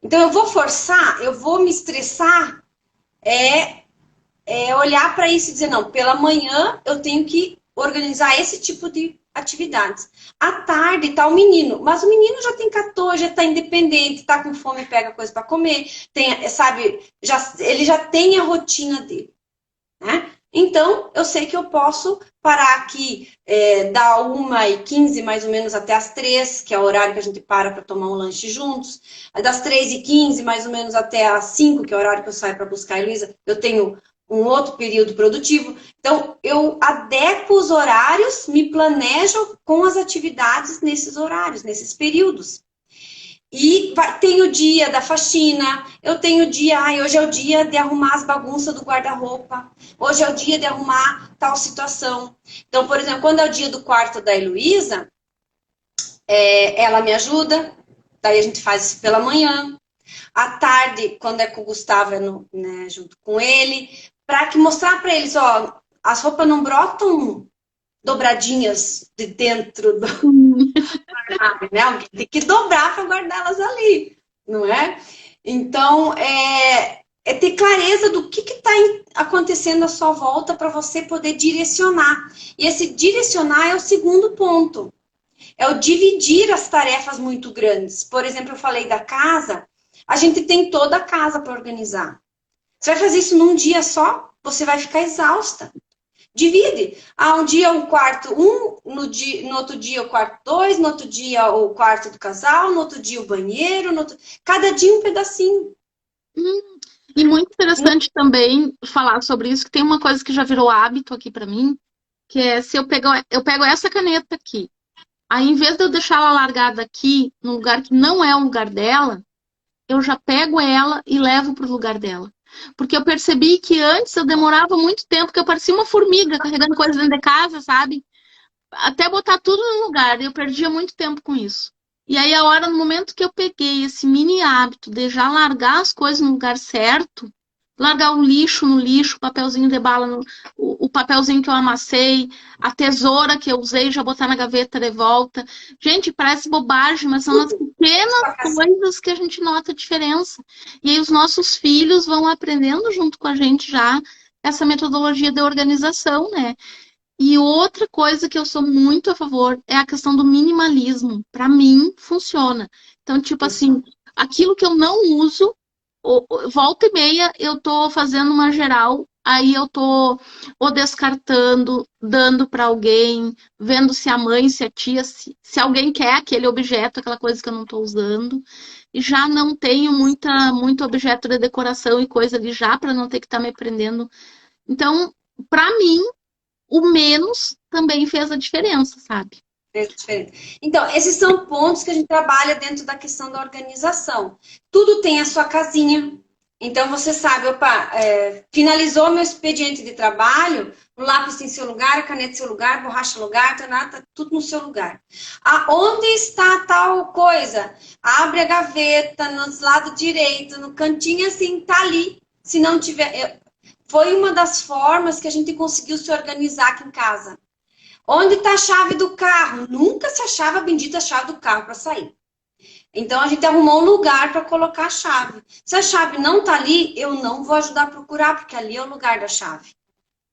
Então, eu vou forçar, eu vou me estressar, olhar para isso e dizer, não, pela manhã eu tenho que organizar esse tipo de atividades. À tarde tá o menino, mas o menino já tem 14, já tá independente, tá com fome, pega coisa para comer, sabe, ele já tem a rotina dele, né? Então, eu sei que eu posso parar aqui da 1h15, mais ou menos, até as 3, que é o horário que a gente para tomar um lanche juntos. Das 3h15, mais ou menos, até as 5, que é o horário que eu saio para buscar a Heloísa, eu tenho um outro período produtivo. Então, eu adequo os horários, me planejo com as atividades nesses horários, nesses períodos. E tem o dia da faxina, eu tenho o dia, hoje é o dia de arrumar as bagunças do guarda-roupa, hoje é o dia de arrumar tal situação. Então, por exemplo, quando é o dia do quarto da Heloísa, ela me ajuda, daí a gente faz isso pela manhã. À tarde, quando é com o Gustavo, né, junto com ele, para mostrar para eles, ó, as roupas não brotam dobradinhas de dentro do armário, né? Alguém tem que dobrar para guardá-las ali, não é? Então, é ter clareza do que está acontecendo à sua volta para você poder direcionar. E esse direcionar é o segundo ponto. É o dividir as tarefas muito grandes. Por exemplo, eu falei da casa, a gente tem toda a casa para organizar. Você vai fazer isso num dia só, você vai ficar exausta. Divide. Um dia o quarto no outro dia o quarto 2, no outro dia o quarto do casal, no outro dia o banheiro, cada dia um pedacinho. E muito interessante também falar sobre isso, que tem uma coisa que já virou hábito aqui para mim, que é se eu pego essa caneta aqui, aí em vez de eu deixar ela largada aqui, num lugar que não é o lugar dela, eu já pego ela e levo para o lugar dela. Porque eu percebi que antes eu demorava muito tempo, que eu parecia uma formiga carregando coisas dentro de casa, sabe? Até botar tudo no lugar, eu perdia muito tempo com isso. E aí, no momento que eu peguei esse mini hábito de já largar as coisas no lugar certo, largar o lixo no lixo, o papelzinho de bala, o papelzinho que eu amassei, a tesoura que eu usei, já botar na gaveta de volta. Gente, parece bobagem, mas são as pequenas coisas que a gente nota a diferença. E aí os nossos filhos vão aprendendo junto com a gente já essa metodologia de organização, né? E outra coisa que eu sou muito a favor é a questão do minimalismo. Para mim, funciona. Então, tipo assim, aquilo que eu não uso, volta e meia eu tô fazendo uma geral, aí eu tô ou descartando, dando para alguém, vendo se a mãe, se a tia, se alguém quer aquele objeto, aquela coisa que eu não tô usando. E já não tenho muito objeto de decoração e coisa ali já para não ter que estar me prendendo. Então, para mim, o menos também fez a diferença, sabe? Então, esses são pontos que a gente trabalha dentro da questão da organização. Tudo tem a sua casinha. Então, você sabe, opa, finalizou meu expediente de trabalho, o lápis tem seu lugar, a caneta seu lugar, a borracha lugar, tá tudo no seu lugar. Aonde está tal coisa? Abre a gaveta, no lado direito, no cantinho assim, tá ali. Se não tiver... Foi uma das formas que a gente conseguiu se organizar aqui em casa. Onde está a chave do carro? Nunca se achava a bendita chave do carro para sair. Então, a gente arrumou um lugar para colocar a chave. Se a chave não está ali, eu não vou ajudar a procurar, porque ali é o lugar da chave.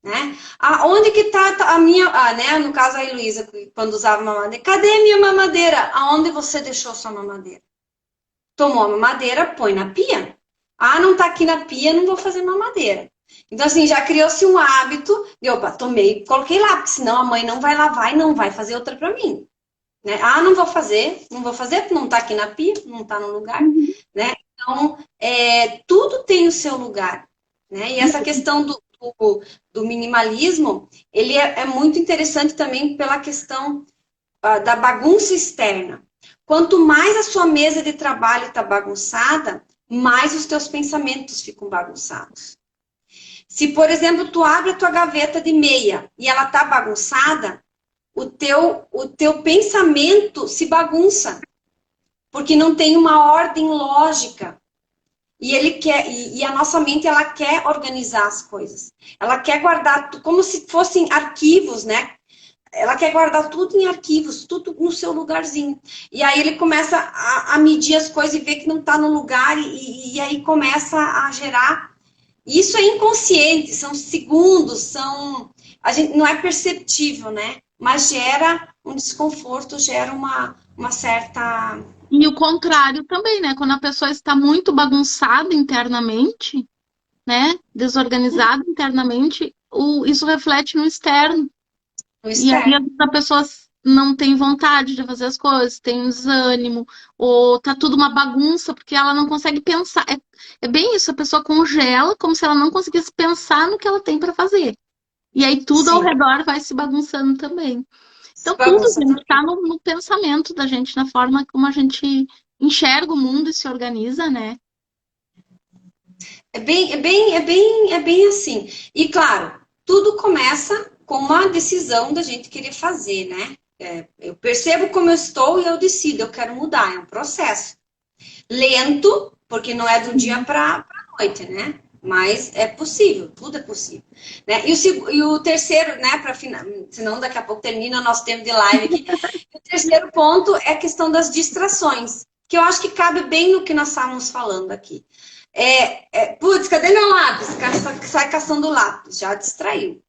Né? Onde que está a minha... né? No caso, a Heloísa, quando usava mamadeira. Cadê a minha mamadeira? Aonde você deixou sua mamadeira? Tomou a mamadeira, põe na pia. Não está aqui na pia, não vou fazer mamadeira. Então, assim, já criou-se um hábito de, opa, tomei, coloquei lá, porque senão a mãe não vai lavar e não vai fazer outra para mim. Né? Não vou fazer, porque não tá aqui na pia, não tá no lugar, né? Então, tudo tem o seu lugar, né? E essa questão do minimalismo, ele é muito interessante também pela questão da bagunça externa. Quanto mais a sua mesa de trabalho está bagunçada, mais os teus pensamentos ficam bagunçados. Se, por exemplo, tu abre a tua gaveta de meia e ela tá bagunçada, o teu pensamento se bagunça, porque não tem uma ordem lógica. E a nossa mente, ela quer organizar as coisas. Ela quer guardar como se fossem arquivos, né? Ela quer guardar tudo em arquivos, tudo no seu lugarzinho. E aí ele começa a medir as coisas e ver que não está no lugar, e aí começa a gerar. Isso é inconsciente, são segundos, a gente não é perceptível, né? Mas gera um desconforto, gera uma certa... E o contrário também, né? Quando a pessoa está muito bagunçada internamente, né? Desorganizada internamente, isso reflete no externo. No E aí externo. a pessoa não tem vontade de fazer as coisas, tem um desânimo, ou tá tudo uma bagunça, porque ela não consegue pensar. É bem isso, a pessoa congela como se ela não conseguisse pensar no que ela tem para fazer. E aí tudo ao Sim, redor vai se bagunçando também. se Então tudo, bagunça gente, também. está no pensamento da gente, na forma como a gente enxerga o mundo e se organiza, né? É bem assim. E claro, tudo começa com uma decisão da gente querer fazer, né? Eu percebo como eu estou e eu decido, eu quero mudar, é um processo. Lento, porque não é do dia Uhum. para a noite, né? Mas é possível, tudo é possível. Né? E o terceiro, né, para senão daqui a pouco termina o nosso tempo de live aqui. E o terceiro ponto é a questão das distrações, que eu acho que cabe bem no que nós estávamos falando aqui. Putz, cadê meu lápis? Sai caçando o lápis, já distraiu.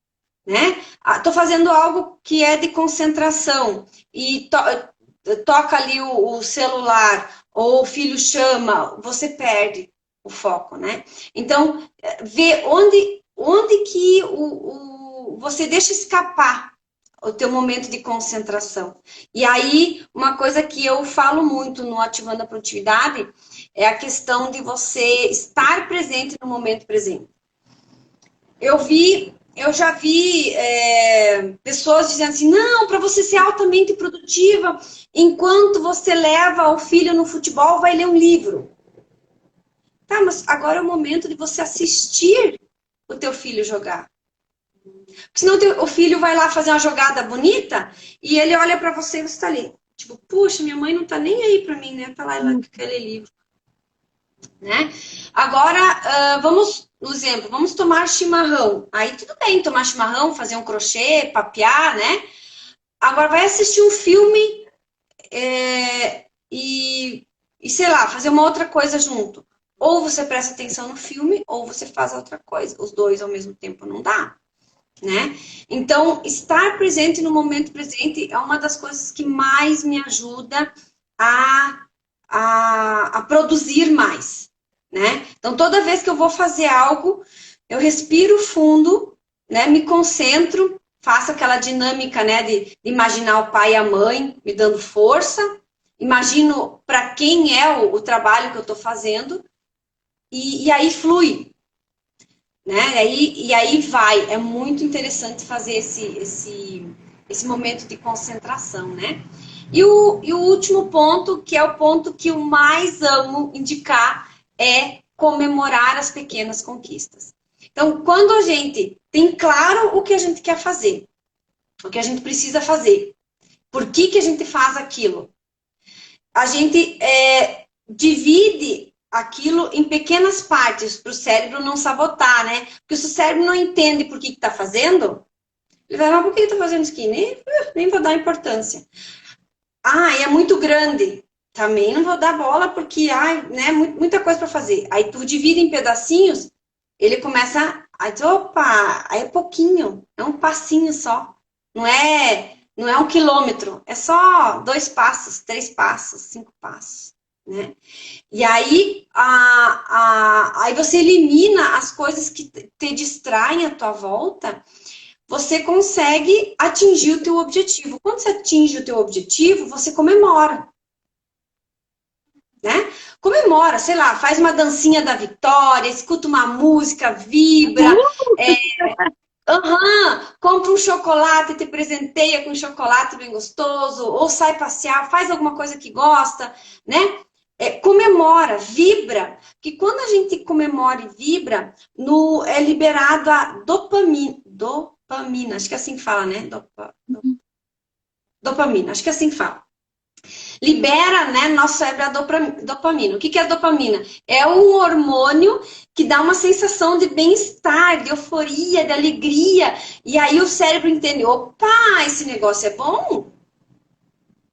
Né? Tô fazendo algo que é de concentração e toca ali o celular ou o filho chama, você perde o foco, né? Então, vê onde que você deixa escapar o teu momento de concentração. E aí, uma coisa que eu falo muito no Ativando a Produtividade é a questão de você estar presente no momento presente. Eu já vi pessoas dizendo assim, não, para você ser altamente produtiva, enquanto você leva o filho no futebol, vai ler um livro. Tá, mas agora é o momento de você assistir o teu filho jogar. Porque senão o filho vai lá fazer uma jogada bonita e ele olha para você e você está ali. Tipo, puxa, minha mãe não tá nem aí para mim, né? Tá lá com aquele livro. Né? Agora, vamos, no exemplo, vamos tomar chimarrão. Aí tudo bem tomar chimarrão, fazer um crochê, papear, né? Agora vai assistir um filme e, sei lá, fazer uma outra coisa junto. Ou você presta atenção no filme, ou você faz outra coisa. Os dois ao mesmo tempo não dá, né? Então, estar presente no momento presente é uma das coisas que mais me ajuda a, a produzir mais, né? Então, toda vez que eu vou fazer algo, eu respiro fundo, né? Me concentro, faço aquela dinâmica, né? De imaginar o pai e a mãe me dando força, imagino para quem é o trabalho que eu estou fazendo, e aí flui, né? E aí vai. É muito interessante fazer esse momento de concentração, né? E o último ponto, que é o ponto que eu mais amo indicar, é comemorar as pequenas conquistas. Então, quando a gente tem claro o que a gente quer fazer, o que a gente precisa fazer, por que a gente faz aquilo, a gente divide aquilo em pequenas partes para o cérebro não sabotar, né? Porque se o cérebro não entende por que está fazendo, ele vai, mas por que está fazendo isso aqui? Nem vou dar importância. Ah, é muito grande. Também não vou dar bola porque, né, muita coisa para fazer. Aí tu divide em pedacinhos, ele começa a dizer, opa, aí é pouquinho, é um passinho só. Não é 1 quilômetro, é só 2 passos, 3 passos, 5 passos, né? E aí, aí você elimina as coisas que te distraem à tua volta, você consegue atingir o teu objetivo. Quando você atinge o teu objetivo, você comemora, né? Comemora, sei lá, faz uma dancinha da vitória, escuta uma música, vibra, compra um chocolate, te presenteia com um chocolate bem gostoso, ou sai passear, faz alguma coisa que gosta, né? Comemora, vibra, que quando a gente comemora e vibra, é liberado a dopamina, acho que é assim que fala, né? Dopamina, acho que é assim que fala. Libera, né, nosso cérebro a dopamina. O que é a dopamina? É um hormônio que dá uma sensação de bem-estar, de euforia, de alegria. E aí o cérebro entende, opa, esse negócio é bom?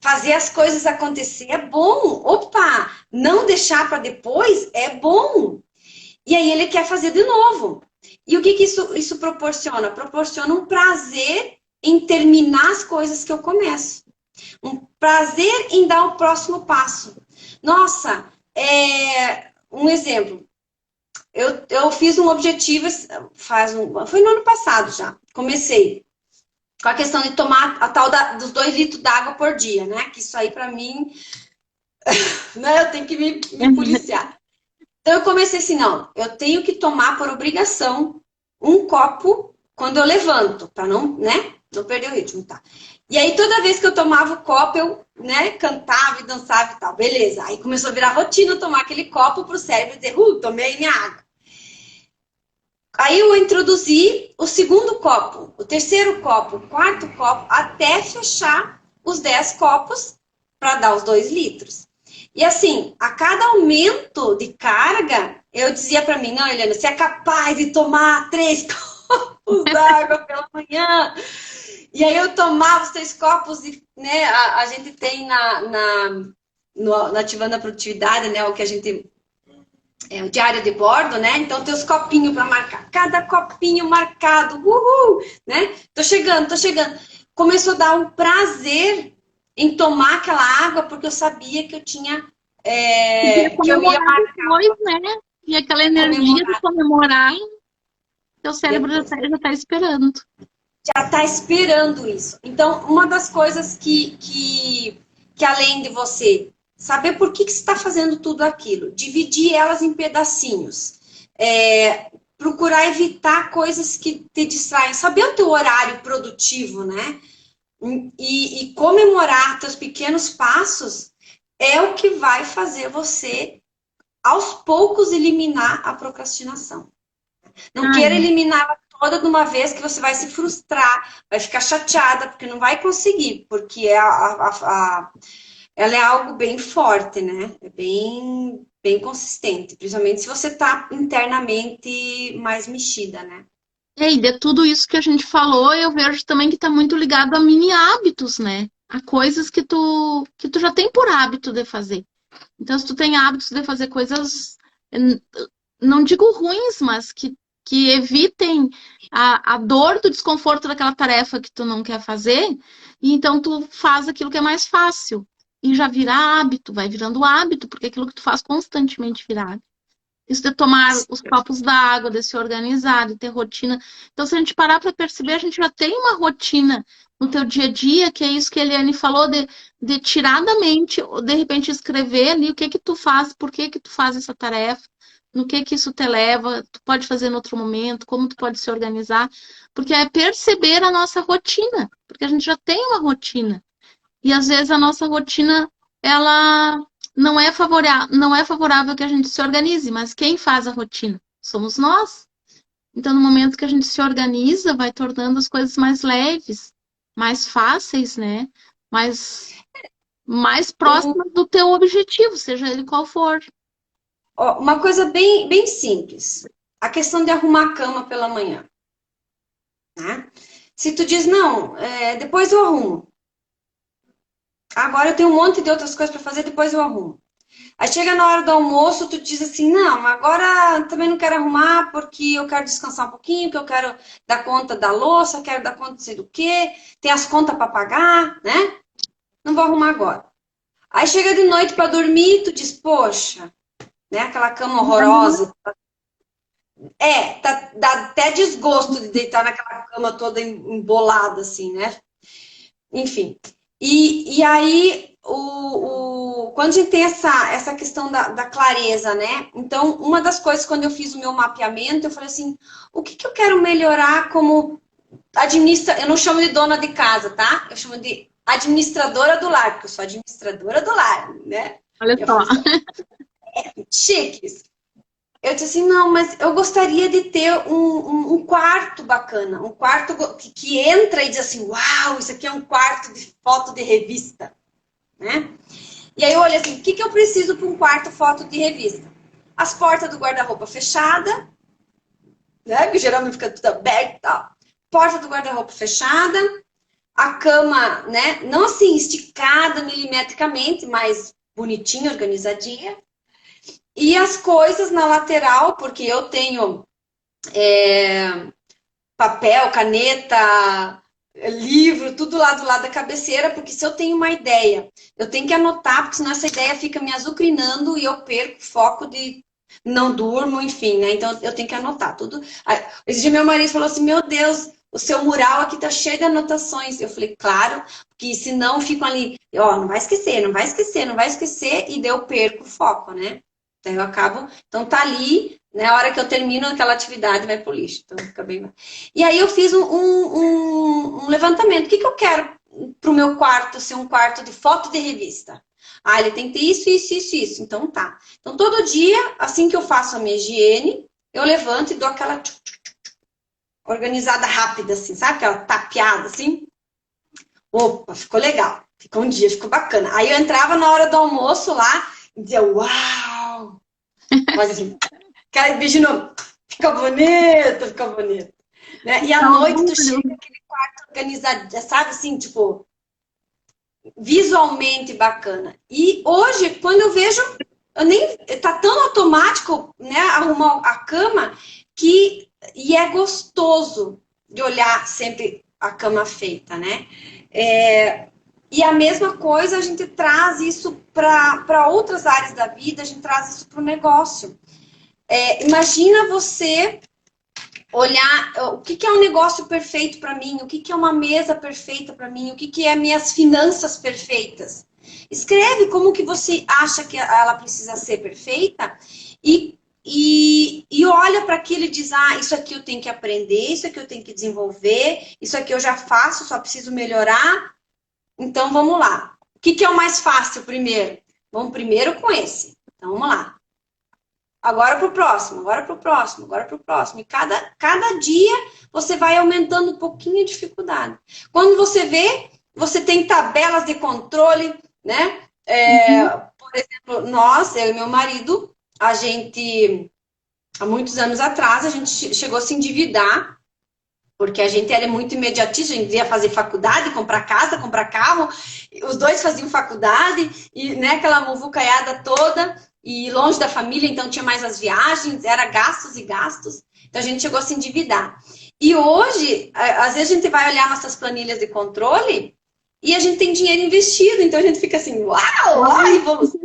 Fazer as coisas acontecer é bom. Opa, não deixar para depois é bom. E aí ele quer fazer de novo. E o que isso proporciona? Proporciona um prazer em terminar as coisas que eu começo. Um prazer em dar o próximo passo. Nossa, um exemplo. eu fiz um objetivo, foi no ano passado já, comecei com a questão de tomar a tal dos 2 litros d'água por dia, né? Que isso aí para mim, né? Eu tenho que me policiar. Então eu comecei assim, não, eu tenho que tomar por obrigação um copo quando eu levanto, para não, né? Não perder o ritmo, tá? E aí toda vez que eu tomava o copo, eu, né, cantava e dançava e tal, beleza. Aí começou a virar rotina tomar aquele copo pro cérebro dizer, tomei minha água. Aí eu introduzi o segundo copo, o terceiro copo, o quarto copo, até fechar os 10 copos para dar os 2 litros. E assim, a cada aumento de carga, eu dizia para mim, não, Eliana, você é capaz de tomar 3 copos d'água pela manhã. E aí eu tomava os 3 copos e, né, a gente tem no Ativando a Produtividade, né, o que a gente... o diário de bordo, né? Então tem os copinhos para marcar. Cada copinho marcado. Né? Tô chegando. Começou a dar um prazer em tomar aquela água, porque eu sabia que eu tinha... que eu ia marcar. Depois, né? E aquela energia de comemorar, teu cérebro já tá esperando. Já está esperando isso. Então, uma das coisas que além de você saber por que você está fazendo tudo aquilo, dividir elas em pedacinhos, procurar evitar coisas que te distraem, saber o teu horário produtivo, né? E comemorar teus pequenos passos é o que vai fazer você, aos poucos, eliminar a procrastinação. Não queira eliminar toda de uma vez, que você vai se frustrar, vai ficar chateada, porque não vai conseguir, porque ela é algo bem forte, né? É bem, bem consistente, principalmente se você está internamente mais mexida, né? E de tudo isso que a gente falou, eu vejo também que está muito ligado a mini hábitos, né? A coisas que tu já tem por hábito de fazer. Então, se tu tem hábitos de fazer coisas, não digo ruins, mas que evitem a dor do desconforto daquela tarefa que tu não quer fazer, e então tu faz aquilo que é mais fácil. E já vira hábito, vai virando hábito, porque aquilo que tu faz constantemente vira hábito. Isso de tomar os copos d'água, de se organizar, de ter rotina. Então, se a gente parar para perceber, a gente já tem uma rotina no teu dia a dia, que é isso que a Eliane falou, de tirar da mente, ou de repente escrever ali o que que tu faz, por que que tu faz essa tarefa, no que isso te leva, tu pode fazer em outro momento, como tu pode se organizar, porque é perceber a nossa rotina, porque a gente já tem uma rotina. E às vezes a nossa rotina, ela não é favorável que a gente se organize, mas quem faz a rotina? Somos nós. Então, no momento que a gente se organiza, vai tornando as coisas mais leves, mais fáceis, né? Mais próximas do teu objetivo, seja ele qual for. Uma coisa bem, bem simples. A questão de arrumar a cama pela manhã. Né? Se tu diz, não, depois eu arrumo. Agora eu tenho um monte de outras coisas para fazer, depois eu arrumo. Aí chega na hora do almoço, tu diz assim, não, agora também não quero arrumar porque eu quero descansar um pouquinho, que eu quero dar conta da louça, quero dar conta de sei do quê, tem as contas para pagar, né? Não vou arrumar agora. Aí chega de noite para dormir, tu diz, poxa, né? Aquela cama horrorosa. Dá até desgosto de deitar naquela cama toda embolada, assim, né? Enfim. E aí, quando a gente tem essa questão da clareza, né? Então, uma das coisas, quando eu fiz o meu mapeamento, eu falei assim, o que eu quero melhorar como eu não chamo de dona de casa, tá? Eu chamo de administradora do lar, porque eu sou administradora do lar, né? Olha só. Chiques. Eu disse assim, não, mas eu gostaria de ter um quarto bacana, um quarto que entra e diz assim, uau, isso aqui é um quarto de foto de revista, né? E aí eu olhei assim, o que eu preciso para um quarto foto de revista? As portas do guarda-roupa fechada, né? Que geralmente fica tudo aberto e tal. Porta do guarda-roupa fechada, a cama, né? Não assim esticada milimetricamente, mas bonitinha, organizadinha. E as coisas na lateral, porque eu tenho papel, caneta, livro, tudo lá do lado da cabeceira, porque se eu tenho uma ideia, eu tenho que anotar, porque senão essa ideia fica me azucrinando e eu perco o foco de não durmo, enfim, né? Então eu tenho que anotar tudo. Aí, esse dia meu marido falou assim: Meu Deus, o seu mural aqui tá cheio de anotações. Eu falei: Claro, porque senão ficam ali, ó, não vai esquecer, não vai esquecer, não vai esquecer, e daí eu perco o foco, né? Então eu acabo, então tá ali, né? A hora que eu termino aquela atividade vai pro lixo. Então fica bem. E aí eu fiz um levantamento. O que que eu quero pro meu quarto ser um quarto de foto de revista? Ah, ele tem que ter isso, isso, isso, isso. Então tá. Então todo dia, assim que eu faço a minha higiene, eu levanto e dou aquela organizada rápida, assim, sabe? Aquela tapeada, assim. Opa, ficou legal. Ficou um dia, ficou bacana. Aí eu entrava na hora do almoço lá e dizia, uau! Mas assim, aquele beijo no... Fica bonito, fica bonito. Né? E à noite tu chega aquele quarto organizado, sabe assim, tipo, visualmente bacana. E hoje, quando eu vejo, eu nem tá tão automático, né, arrumar a cama que e é gostoso de olhar sempre a cama feita, né? E a mesma coisa a gente traz isso para outras áreas da vida, a gente traz isso para o negócio. Imagina você olhar o que, que é um negócio perfeito para mim, o que, que é uma mesa perfeita para mim, o que, que é minhas finanças perfeitas. Escreve como que você acha que ela precisa ser perfeita e olha para aquilo e diz, ah, isso aqui eu tenho que aprender, isso aqui eu tenho que desenvolver, isso aqui eu já faço, só preciso melhorar. Então, vamos lá. O que, que é o mais fácil primeiro? Vamos primeiro com esse. Então, vamos lá. Agora para o próximo, agora para o próximo, agora para o próximo. E cada dia você vai aumentando um pouquinho a dificuldade. Quando você vê, você tem tabelas de controle, né? Por exemplo, nós, eu e meu marido, a gente, há muitos anos atrás, a gente chegou a se endividar, porque a gente era muito imediatista, a gente ia fazer faculdade, comprar casa, comprar carro, os dois faziam faculdade, e né, aquela muvucaiada toda, e longe da família, então tinha mais as viagens, era gastos e gastos, então a gente chegou a se endividar. E hoje, às vezes a gente vai olhar nossas planilhas de controle e a gente tem dinheiro investido, então a gente fica assim, uau, a evolução!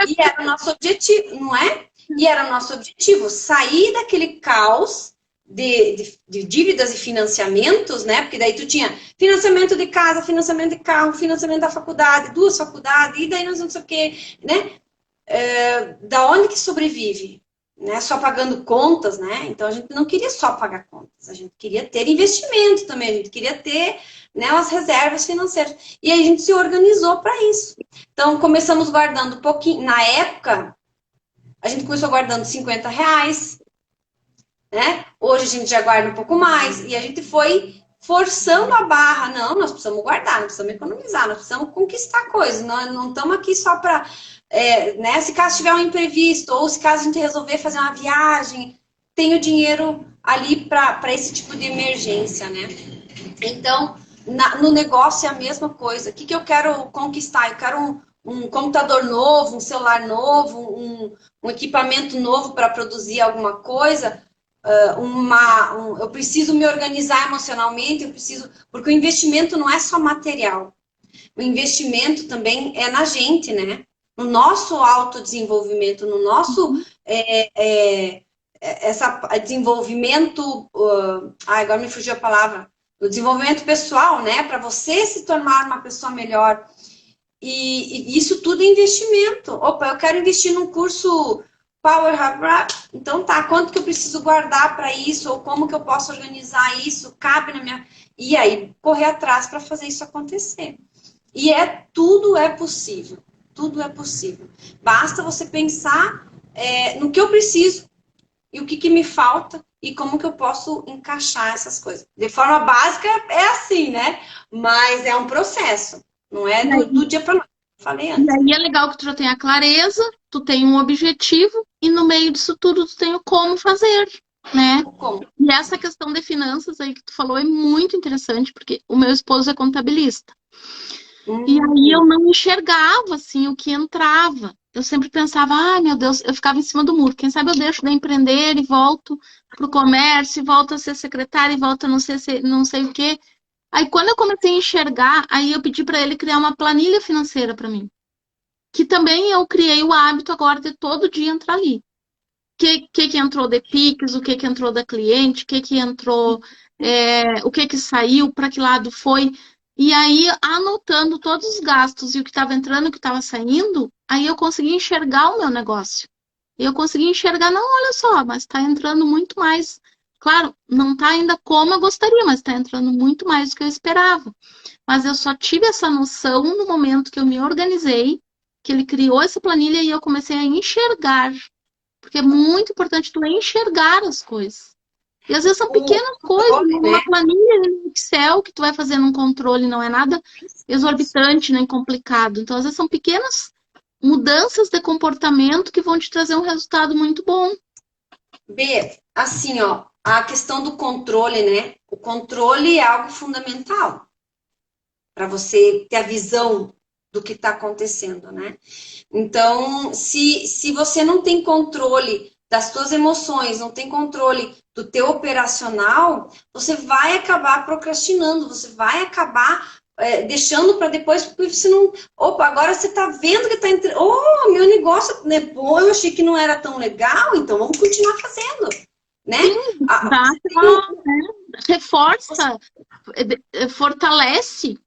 E era o nosso objetivo, não é? E era o nosso objetivo, sair daquele caos de dívidas e financiamentos, né? Porque daí tu tinha financiamento de casa, financiamento de carro, financiamento da faculdade, duas faculdades, e daí não sei o quê, né? Da onde que sobrevive? Né? Só pagando contas, né? Então a gente não queria só pagar contas, a gente queria ter investimento também, a gente queria ter, né, as reservas financeiras. E aí a gente se organizou para isso. Então começamos guardando um pouquinho. Na época, a gente começou guardando R$ 50, né? Hoje a gente já guarda um pouco mais e a gente foi forçando a barra. Não, nós precisamos guardar, nós precisamos economizar, nós precisamos conquistar coisas. Nós não estamos aqui só para, né? Se caso tiver um imprevisto ou se caso a gente resolver fazer uma viagem, tem o dinheiro ali para esse tipo de emergência, né? Então, no negócio é a mesma coisa. O que, que eu quero conquistar? Eu quero um computador novo, um celular novo, um equipamento novo para produzir alguma coisa. Eu preciso me organizar emocionalmente, porque o investimento não é só material. O investimento também é na gente, né? No nosso autodesenvolvimento, no nosso desenvolvimento. Agora me fugiu a palavra. O desenvolvimento pessoal, né? Para você se tornar uma pessoa melhor. E isso tudo é investimento. Opa, eu quero investir num curso Power Up. Então tá, quanto que eu preciso guardar para isso? Ou como que eu posso organizar isso? Cabe na minha... E aí, correr atrás para fazer isso acontecer. E tudo é possível. Tudo é possível. Basta você pensar no que eu preciso e o que, que me falta e como que eu posso encaixar essas coisas. De forma básica é assim, né? Mas é um processo. Não é do dia para noite. Falei antes. E aí é legal que tu já tem a clareza, tu tem um objetivo e no meio disso tudo tu tem o como fazer, né? Como? E essa questão de finanças aí que tu falou é muito interessante, porque o meu esposo é contabilista. E aí eu não enxergava, assim, o que entrava. Eu sempre pensava, ai meu Deus, eu ficava em cima do muro. Quem sabe eu deixo de empreender e volto pro comércio, e volto a ser secretária, e volto a não sei o quê. Aí quando eu comecei a enxergar, aí eu pedi para ele criar uma planilha financeira para mim. Que também eu criei o hábito agora de todo dia entrar ali. que entrou de Pix, o que entrou da cliente, o que entrou, o que saiu, para que lado foi. E aí, anotando todos os gastos e o que estava entrando, o que estava saindo, aí eu consegui enxergar o meu negócio. Eu consegui enxergar, não, olha só, mas está entrando muito mais. Claro, não está ainda como eu gostaria, mas está entrando muito mais do que eu esperava. Mas eu só tive essa noção no momento que eu me organizei, que ele criou essa planilha e eu comecei a enxergar. Porque é muito importante tu enxergar as coisas. E às vezes são O pequenas coisas, controle, né? uma planilha no Excel que tu vai fazer num controle, não é nada exorbitante nem complicado. Então, às vezes são pequenas mudanças de comportamento que vão te trazer um resultado muito bom. B, assim, ó, a questão do controle, né? O controle é algo fundamental para você ter a visão do que está acontecendo, né? Então, se você não tem controle das suas emoções, não tem controle do teu operacional, você vai acabar procrastinando, você vai acabar deixando para depois, porque você não... Opa, agora você está vendo que está entrando... Oh, meu negócio, né? Pô, eu achei que não era tão legal, então vamos continuar fazendo, né? Dá aquela, né, reforça, fortalece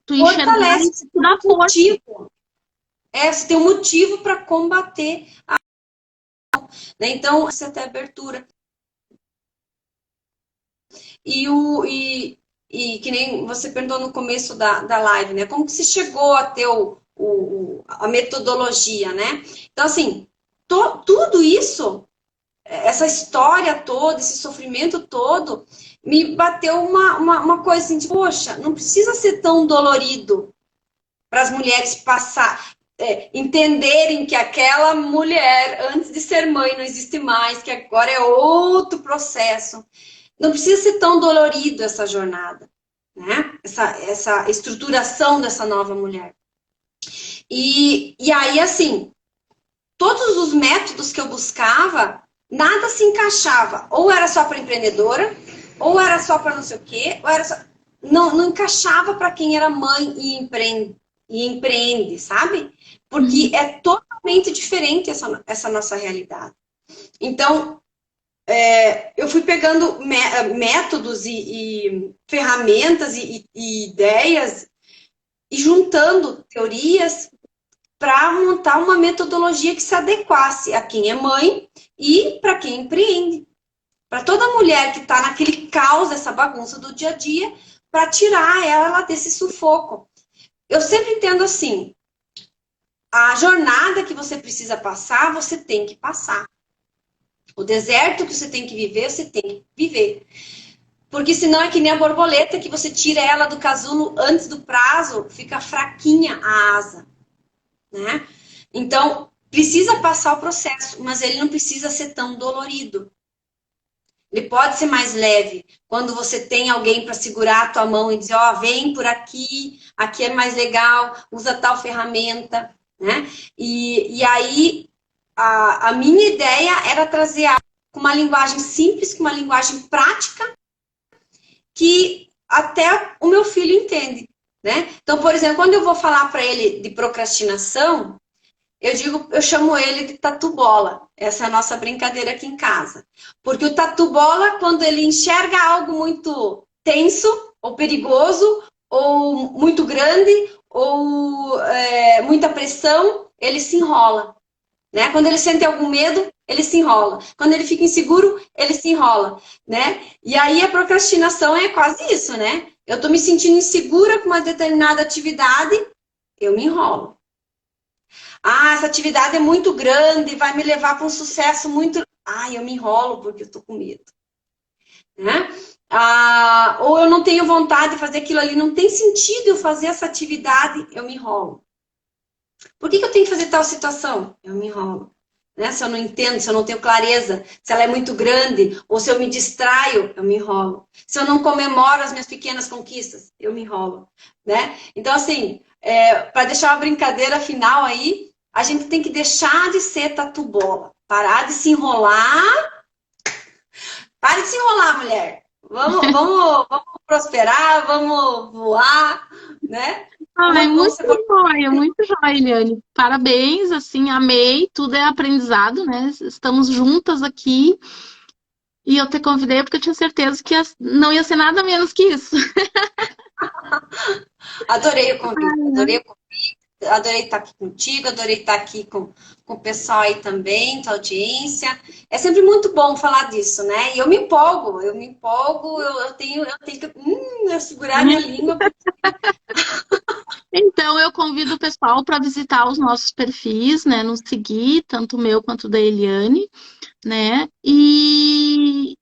tu enxergar e Fortalece, você tem dá um força. motivo. Você tem um motivo para combater, né? Então, essa até abertura. E que nem você perguntou no começo da live, né? Como que se chegou a ter a metodologia, né? Então, assim, tudo isso, essa história toda, esse sofrimento todo, me bateu uma coisa assim, de, poxa, não precisa ser tão dolorido para as mulheres passar, entenderem que aquela mulher, antes de ser mãe, não existe mais, que agora é outro processo. Não precisa ser tão dolorido essa jornada, né? Essa estruturação dessa nova mulher. E aí, assim, todos os métodos que eu buscava, nada se encaixava. Ou era só para empreendedora, ou era só para não sei o quê, ou era só... Não encaixava para quem era mãe e empreende, sabe? Porque é totalmente diferente essa nossa realidade. Então, eu fui pegando métodos e ferramentas e ideias e juntando teorias para montar uma metodologia que se adequasse a quem é mãe e para quem empreende. Para toda mulher que está naquele caos, essa bagunça do dia a dia, para tirar ela desse sufoco. Eu sempre entendo assim, a jornada que você precisa passar, você tem que passar. O deserto que você tem que viver, você tem que viver. Porque senão é que nem a borboleta, que você tira ela do casulo antes do prazo, fica fraquinha a asa, né? Então, precisa passar o processo, mas ele não precisa ser tão dolorido. Ele pode ser mais leve, quando você tem alguém para segurar a tua mão e dizer, ó, vem por aqui, aqui é mais legal, usa tal ferramenta, né? E aí, a minha ideia era trazer algo com uma linguagem simples, com uma linguagem prática, que até o meu filho entende, né? Então, por exemplo, quando eu vou falar para ele de procrastinação, eu chamo ele de tatu-bola. Essa é a nossa brincadeira aqui em casa. Porque o tatu-bola, quando ele enxerga algo muito tenso, ou perigoso, ou muito grande, ou muita pressão, ele se enrola. Né? Quando ele sente algum medo, ele se enrola. Quando ele fica inseguro, ele se enrola. Né? E aí a procrastinação é quase isso, né? Eu estou me sentindo insegura com uma determinada atividade, eu me enrolo. Ah, essa atividade é muito grande, vai me levar para um sucesso muito... Ah, eu me enrolo porque eu estou com medo. Né? Ah, ou eu não tenho vontade de fazer aquilo ali, não tem sentido eu fazer essa atividade, eu me enrolo. Por que eu tenho que fazer tal situação? Eu me enrolo. Né? Se eu não entendo, se eu não tenho clareza, se ela é muito grande, ou se eu me distraio, eu me enrolo. Se eu não comemoro as minhas pequenas conquistas, eu me enrolo. Né? Então, assim, para deixar uma brincadeira final aí, a gente tem que deixar de ser tatu-bola, parar de se enrolar. Pare de se enrolar, mulher. Vamos prosperar, vamos voar, né? Ai, Uma muito joia, Eliane. Parabéns, assim, amei, tudo é aprendizado, né? Estamos juntas aqui e eu te convidei porque eu tinha certeza que não ia ser nada menos que isso. Adorei o convite, adorei o convite, adorei estar aqui contigo, adorei estar aqui com o pessoal aí também, tua audiência. É sempre muito bom falar disso, né? E eu me empolgo, eu tenho que segurar minha língua. Então, eu convido o pessoal para visitar os nossos perfis, né? Nos seguir, tanto o meu quanto o da Eliane, né? E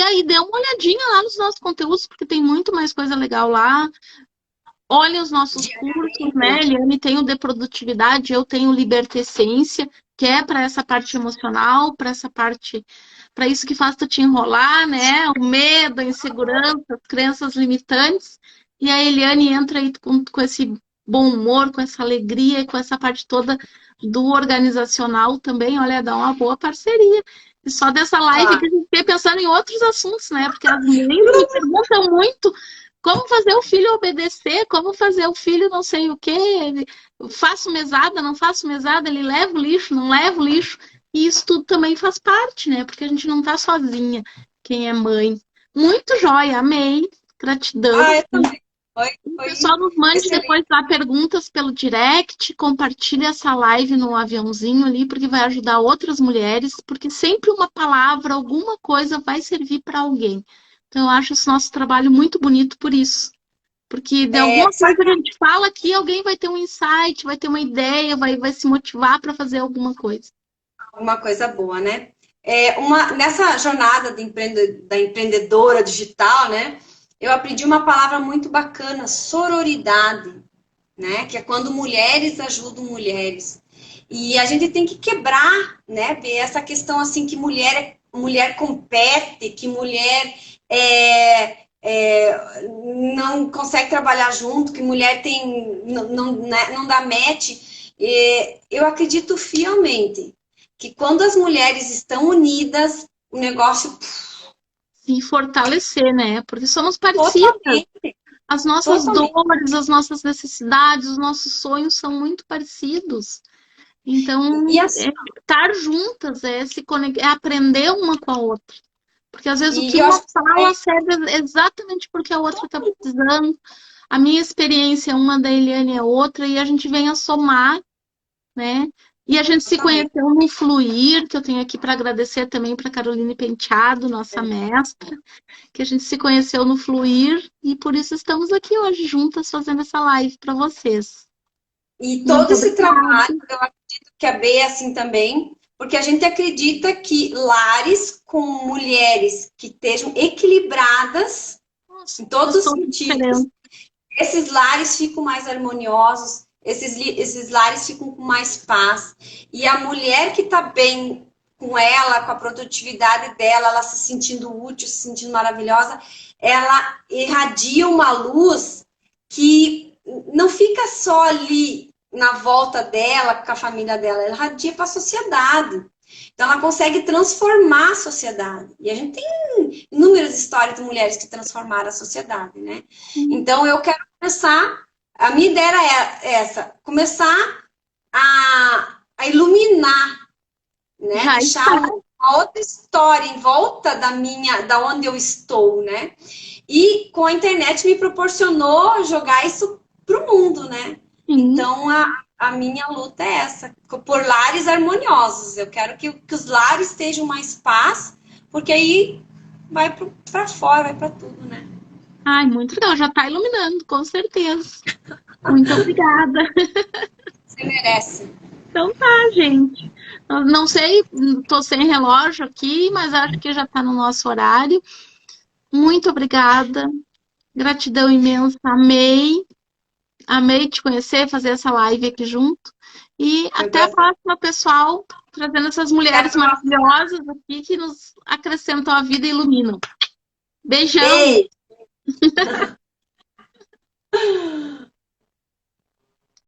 aí, dê uma olhadinha lá nos nossos conteúdos, porque tem muito mais coisa legal lá. Olha os nossos cursos, né? Diariamente. Eliane tem o de produtividade, eu tenho o Libertecência, que é para essa parte emocional, para essa parte, para isso que faz tu te enrolar, né? O medo, a insegurança, as crenças limitantes. E a Eliane entra aí com esse bom humor, com essa alegria, com essa parte toda do organizacional também. Olha, dá uma boa parceria. E só dessa live Ah, que a gente fica pensando em outros assuntos, né? Porque as mães me perguntam muito como fazer o filho obedecer, como fazer o filho não sei o quê, faço mesada, não faço mesada, ele leva o lixo, não leva o lixo. E isso tudo também faz parte, né? Porque a gente não tá sozinha, quem é mãe. Muito joia, amei, gratidão. eu também. Foi, O foi pessoal nos mande excelente. depois lá perguntas pelo direct, compartilhe essa live no aviãozinho ali, porque vai ajudar outras mulheres, porque sempre uma palavra, alguma coisa vai servir para alguém. Então, eu acho esse nosso trabalho muito bonito por isso. Porque de alguma coisa Sabe que a gente fala aqui, alguém vai ter um insight, vai ter uma ideia, vai se motivar para fazer alguma coisa. uma coisa boa, né? Nessa jornada da empreendedora digital, né? Eu aprendi uma palavra muito bacana, sororidade, né? Que é quando mulheres ajudam mulheres. E a gente tem que quebrar, né? Ver essa questão assim que mulher compete, que mulher não consegue trabalhar junto, que mulher não dá match. Eu acredito fielmente que quando as mulheres estão unidas, o negócio Se fortalecer, né? Porque somos parecidas. totalmente, As nossas totalmente. dores, as nossas necessidades, os nossos sonhos são muito parecidos. E Então, assim, estar juntas é se conectar, é aprender uma com a outra. Porque às vezes o que eu uma acho que fala serve exatamente porque a outra está precisando. A minha experiência é uma, da Eliane é outra, e a gente vem a somar, né? E a gente se totalmente. conheceu no Fluir, que eu tenho aqui para agradecer também para Caroline Penteado, nossa mestra, que a gente se conheceu no Fluir e por isso estamos aqui hoje juntas fazendo essa live para vocês. E todo Muito esse trabalho, obrigada. eu acredito que a B é assim também, porque a gente acredita que lares com mulheres que estejam equilibradas Nossa, em todos faz os toda a sentidos, diferença. esses lares ficam mais harmoniosos, esses lares ficam com mais paz. E a mulher que está bem com ela, com a produtividade dela, ela se sentindo útil, se sentindo maravilhosa, ela irradia uma luz que não fica só ali na volta dela, com a família dela, ela irradia para a sociedade. Então, ela consegue transformar a sociedade. E a gente tem inúmeras histórias de mulheres que transformaram a sociedade, né? Então, eu quero começar. A minha ideia era essa: começar a iluminar, né? Já está. Deixar uma outra história em volta da onde eu estou, né? E com a internet me proporcionou jogar isso para o mundo, né? Sim. Então a minha luta é essa, por lares harmoniosos. Eu quero que os lares estejam mais paz, porque aí vai para fora, vai para tudo, né? Ai, muito legal. Já está iluminando, com certeza. Muito obrigada. Você merece. Então tá, gente. Eu não sei, tô sem relógio aqui, mas acho que já está no nosso horário. Muito obrigada. Gratidão imensa. Amei. Amei te conhecer, fazer essa live aqui junto. E Foi um até a prazer. próxima, pessoal. Trazendo essas Até a mulheres próxima. maravilhosas aqui que nos acrescentam a vida e iluminam. Beijão! Beijo.